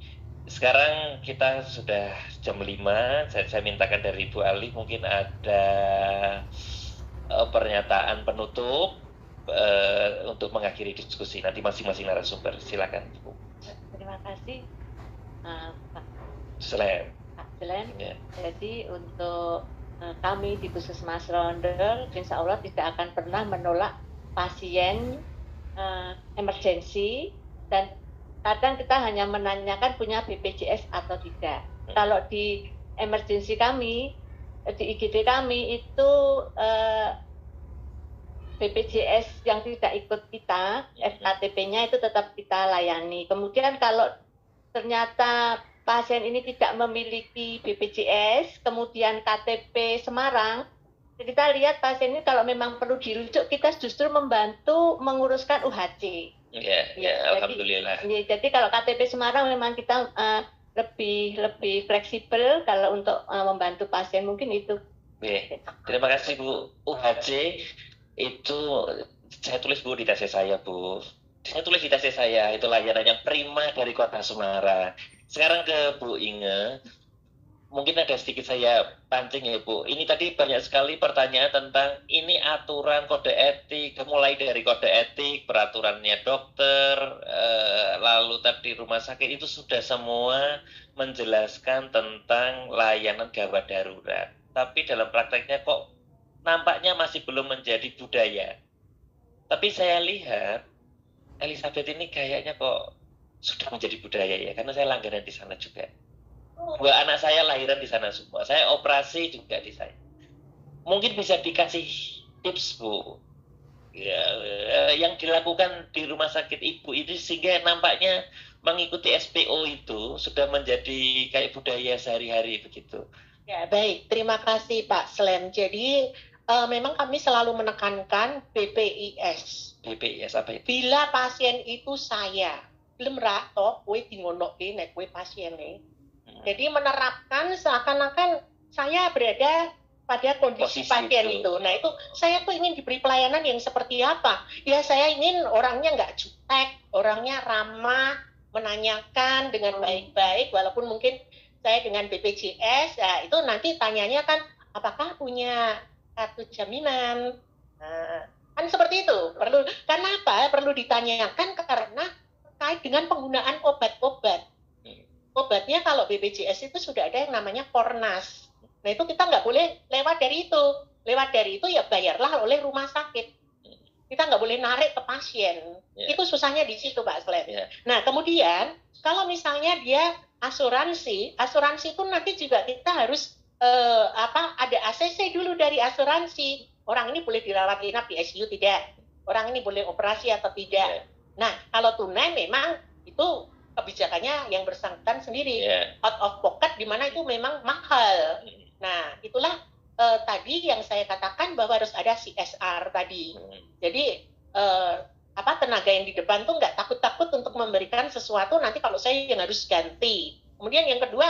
Sekarang kita sudah jam 5, saya mintakan dari Ibu Ali mungkin ada pernyataan penutup untuk mengakhiri diskusi. Nanti masing-masing narasumber, silakan Ibu. Terima kasih Pak Slem. Ya. Jadi untuk kami di Puskesmas Rondel, insya Allah tidak akan pernah menolak pasien emergensi, dan kadang kita hanya menanyakan punya BPJS atau tidak. Kalau di emergensi kami, di IGD kami itu BPJS yang tidak ikut kita, FKTP-nya itu tetap kita layani. Kemudian kalau ternyata pasien ini tidak memiliki BPJS, kemudian KTP Semarang, kita lihat pasien ini kalau memang perlu dirujuk, kita justru membantu menguruskan UHC. Ya, alhamdulillah. Jadi kalau KTP Semarang memang kita lebih fleksibel kalau untuk membantu pasien, mungkin itu. Terima kasih Bu. UHC itu saya tulis Bu di tesis saya Bu. Saya tulis di tesis saya itu layanan yang prima dari Kota Semarang. Sekarang ke Bu Inge. Mungkin ada sedikit saya pancing ya Bu. Ini tadi banyak sekali pertanyaan tentang ini aturan kode etik, mulai dari kode etik, peraturannya dokter, lalu tadi rumah sakit itu sudah semua menjelaskan tentang layanan gawat darurat. Tapi dalam prakteknya kok nampaknya masih belum menjadi budaya. Tapi saya lihat Elizabeth ini kayaknya kok sudah menjadi budaya ya, karena saya langganan di sana juga. 2 anak saya lahiran di sana semua. Saya operasi juga di sana. Mungkin bisa dikasih tips Bu, ya, yang dilakukan di rumah sakit Ibu itu sehingga nampaknya mengikuti SPO itu sudah menjadi kayak budaya sehari-hari begitu. Ya baik, terima kasih Pak Slem. Jadi memang kami selalu menekankan BPIS. BPIS apa itu? Bila pasien itu saya, belum ratok, kue dingonoke nek kue pasiennya. Jadi menerapkan seakan-akan saya berada pada kondisi pasien itu. Nah itu saya tuh ingin diberi pelayanan yang seperti apa? Ya saya ingin orangnya nggak jutek, orangnya ramah, menanyakan dengan baik-baik, walaupun mungkin saya dengan BPJS, ya itu nanti tanyanya kan apakah punya kartu jaminan. Nah, kan seperti itu. Kenapa perlu ditanyakan? Karena terkait dengan penggunaan obat-obat. Obatnya kalau BPJS itu sudah ada yang namanya Kornas. Nah itu kita nggak boleh lewat dari itu. Lewat dari itu ya bayarlah oleh rumah sakit. Kita nggak boleh narik ke pasien. Itu susahnya di situ Pak Slem. Nah kemudian kalau misalnya dia asuransi itu nanti juga kita harus ada ACC dulu dari asuransi. Orang ini boleh dirawat inap di ICU tidak? Orang ini boleh operasi atau tidak? Nah kalau tunai memang itu kebijakannya yang bersangkutan sendiri, out of pocket, di mana itu memang mahal. Nah, itulah tadi yang saya katakan bahwa harus ada CSR tadi. Jadi tenaga yang di depan tuh nggak takut-takut untuk memberikan sesuatu nanti kalau saya yang harus ganti. Kemudian yang kedua,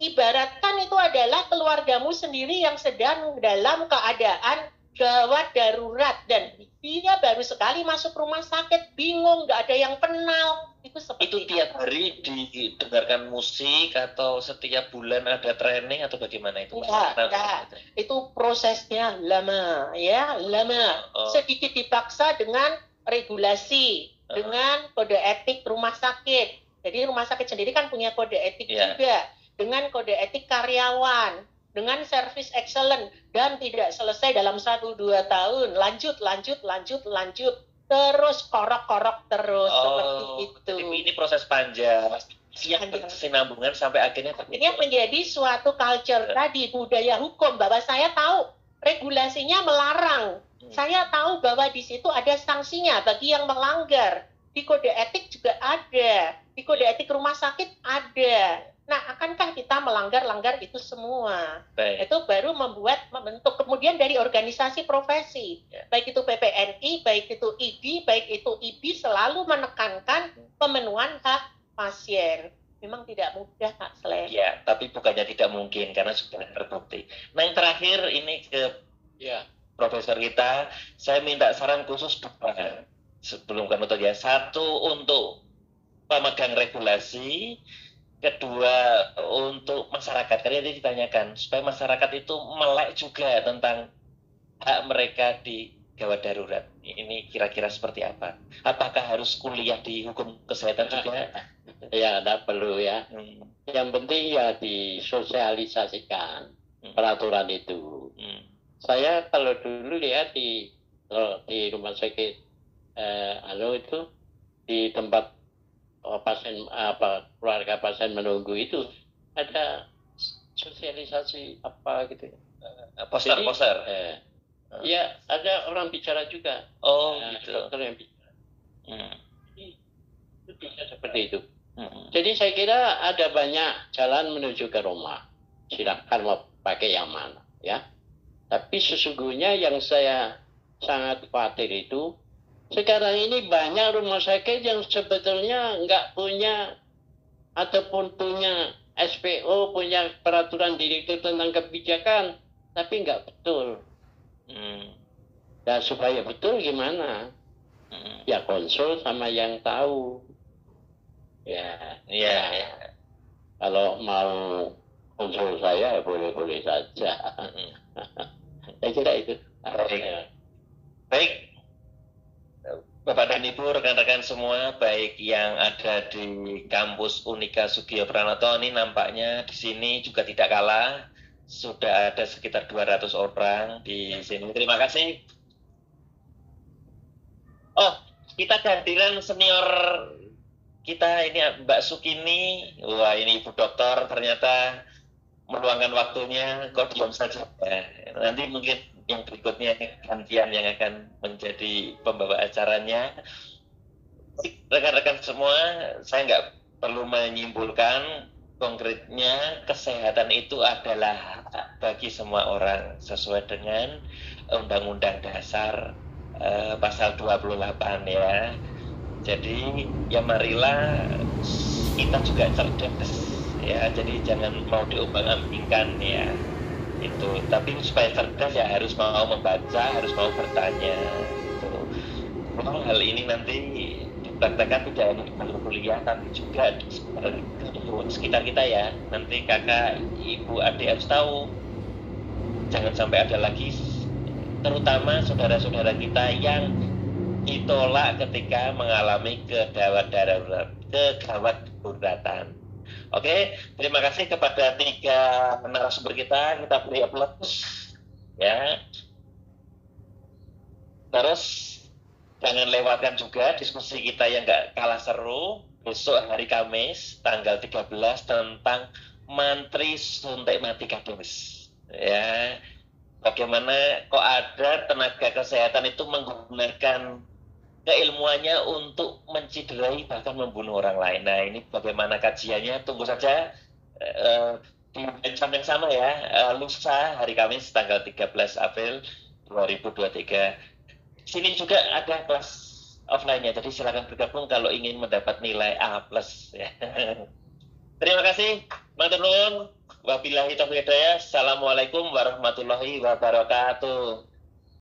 ibaratkan itu adalah keluargamu sendiri yang sedang dalam keadaan gawat darurat dan dia baru sekali masuk rumah sakit, bingung, nggak ada yang kenal. Itu seperti tiap hari didengarkan musik atau setiap bulan ada training atau bagaimana itu? Enggak. Itu prosesnya lama, ya, lama. Sedikit dipaksa dengan regulasi, dengan kode etik rumah sakit. Jadi rumah sakit sendiri kan punya kode etik juga, dengan kode etik karyawan, dengan service excellent, dan tidak selesai dalam 1-2 tahun, lanjut, terus korok terus, seperti itu. Ini proses panjang, kesinambungan sampai akhirnya menjadi suatu culture tadi, budaya hukum, bahwa saya tahu regulasinya melarang, saya tahu bahwa di situ ada sanksinya bagi yang melanggar, di kode etik juga ada, di kode etik rumah sakit ada. Nah, akankah kita melanggar itu semua? Baik. Itu baru membentuk. Kemudian dari organisasi profesi, baik itu PPNI, baik itu ID, baik itu IBI, selalu menekankan pemenuhan hak pasien. Memang tidak mudah, Kak Sleh. Ya, tapi bukannya tidak mungkin, karena sudah terbukti. Nah, yang terakhir ini ke Profesor kita, saya minta saran khusus sebelum kami tutup ya. Satu, untuk pemegang regulasi. Kedua, untuk masyarakat, karena ini ditanyakan supaya masyarakat itu melek juga tentang hak mereka di gawat darurat. Ini kira-kira seperti apa? Apakah harus kuliah di hukum kesehatan juga? Ya, tidak perlu ya. Yang penting ya disosialisasikan peraturan itu. Saya kalau dulu lihat di rumah sakit itu di tempat pasien keluarga pasien menunggu itu ada sosialisasi apa gitu, poster. Ya, ada orang bicara juga. Gitu. Dokter yang bicara. Itu bisa seperti itu. Jadi saya kira ada banyak jalan menuju ke Roma. Silakan mau pakai yang mana, ya. Tapi sesungguhnya yang saya sangat khawatir itu, sekarang ini banyak rumah sakit yang sebetulnya nggak punya ataupun punya SPO, punya peraturan direktur tentang kebijakan, tapi nggak betul. Dan supaya betul gimana? Ya konsul sama yang tahu. Ya. Kalau mau konsul saya, boleh-boleh saja. Saya kira itu. Baik. Bapak dan Ibu, rekan-rekan semua, baik yang ada di kampus Unika Sugiyo Pranoto, ini nampaknya di sini juga tidak kalah. Sudah ada sekitar 200 orang di sini. Terima kasih. Kita kehadiran senior kita ini Mbak Sukini. Wah, ini Ibu Dokter ternyata meluangkan waktunya. Kok diam saja? Nanti mungkin yang berikutnya gantian yang akan menjadi pembawa acaranya. Rekan-rekan semua, saya nggak perlu menyimpulkan, konkretnya kesehatan itu adalah bagi semua orang sesuai dengan Undang-Undang Dasar pasal 28 ya. Jadi ya marilah kita juga cerdas ya. Jadi jangan mau diumbang-ambingkan ya. Itu, tapi supaya cerdas ya harus mau membaca, harus mau bertanya. Kalau hal ini nanti dipraktekkan tidak hanya di bangku kuliah, tapi juga di sekitar kita ya. Nanti kakak, ibu, adik harus tahu. Jangan sampai ada lagi, terutama saudara-saudara kita yang ditolak ketika mengalami kegawat daruratan. Oke, terima kasih kepada 3 narasumber kita beri aplaus ya. Terus jangan lewatkan juga diskusi kita yang gak kalah seru besok hari Kamis tanggal 13 tentang mantri suntik mati kademis ya. Bagaimana kok ada tenaga kesehatan itu menggunakan keilmuannya untuk menciderai bahkan membunuh orang lain. Nah, ini bagaimana kajiannya? Tunggu saja di jam yang sama ya, lusa hari Kamis tanggal 13 April 2023. Sini juga ada kelas offline-nya. Jadi silakan bergabung kalau ingin mendapat nilai A+. Ya. Terima kasih, matur nuwun. Wabillahi taufiq hidayah. Assalamualaikum warahmatullahi wabarakatuh.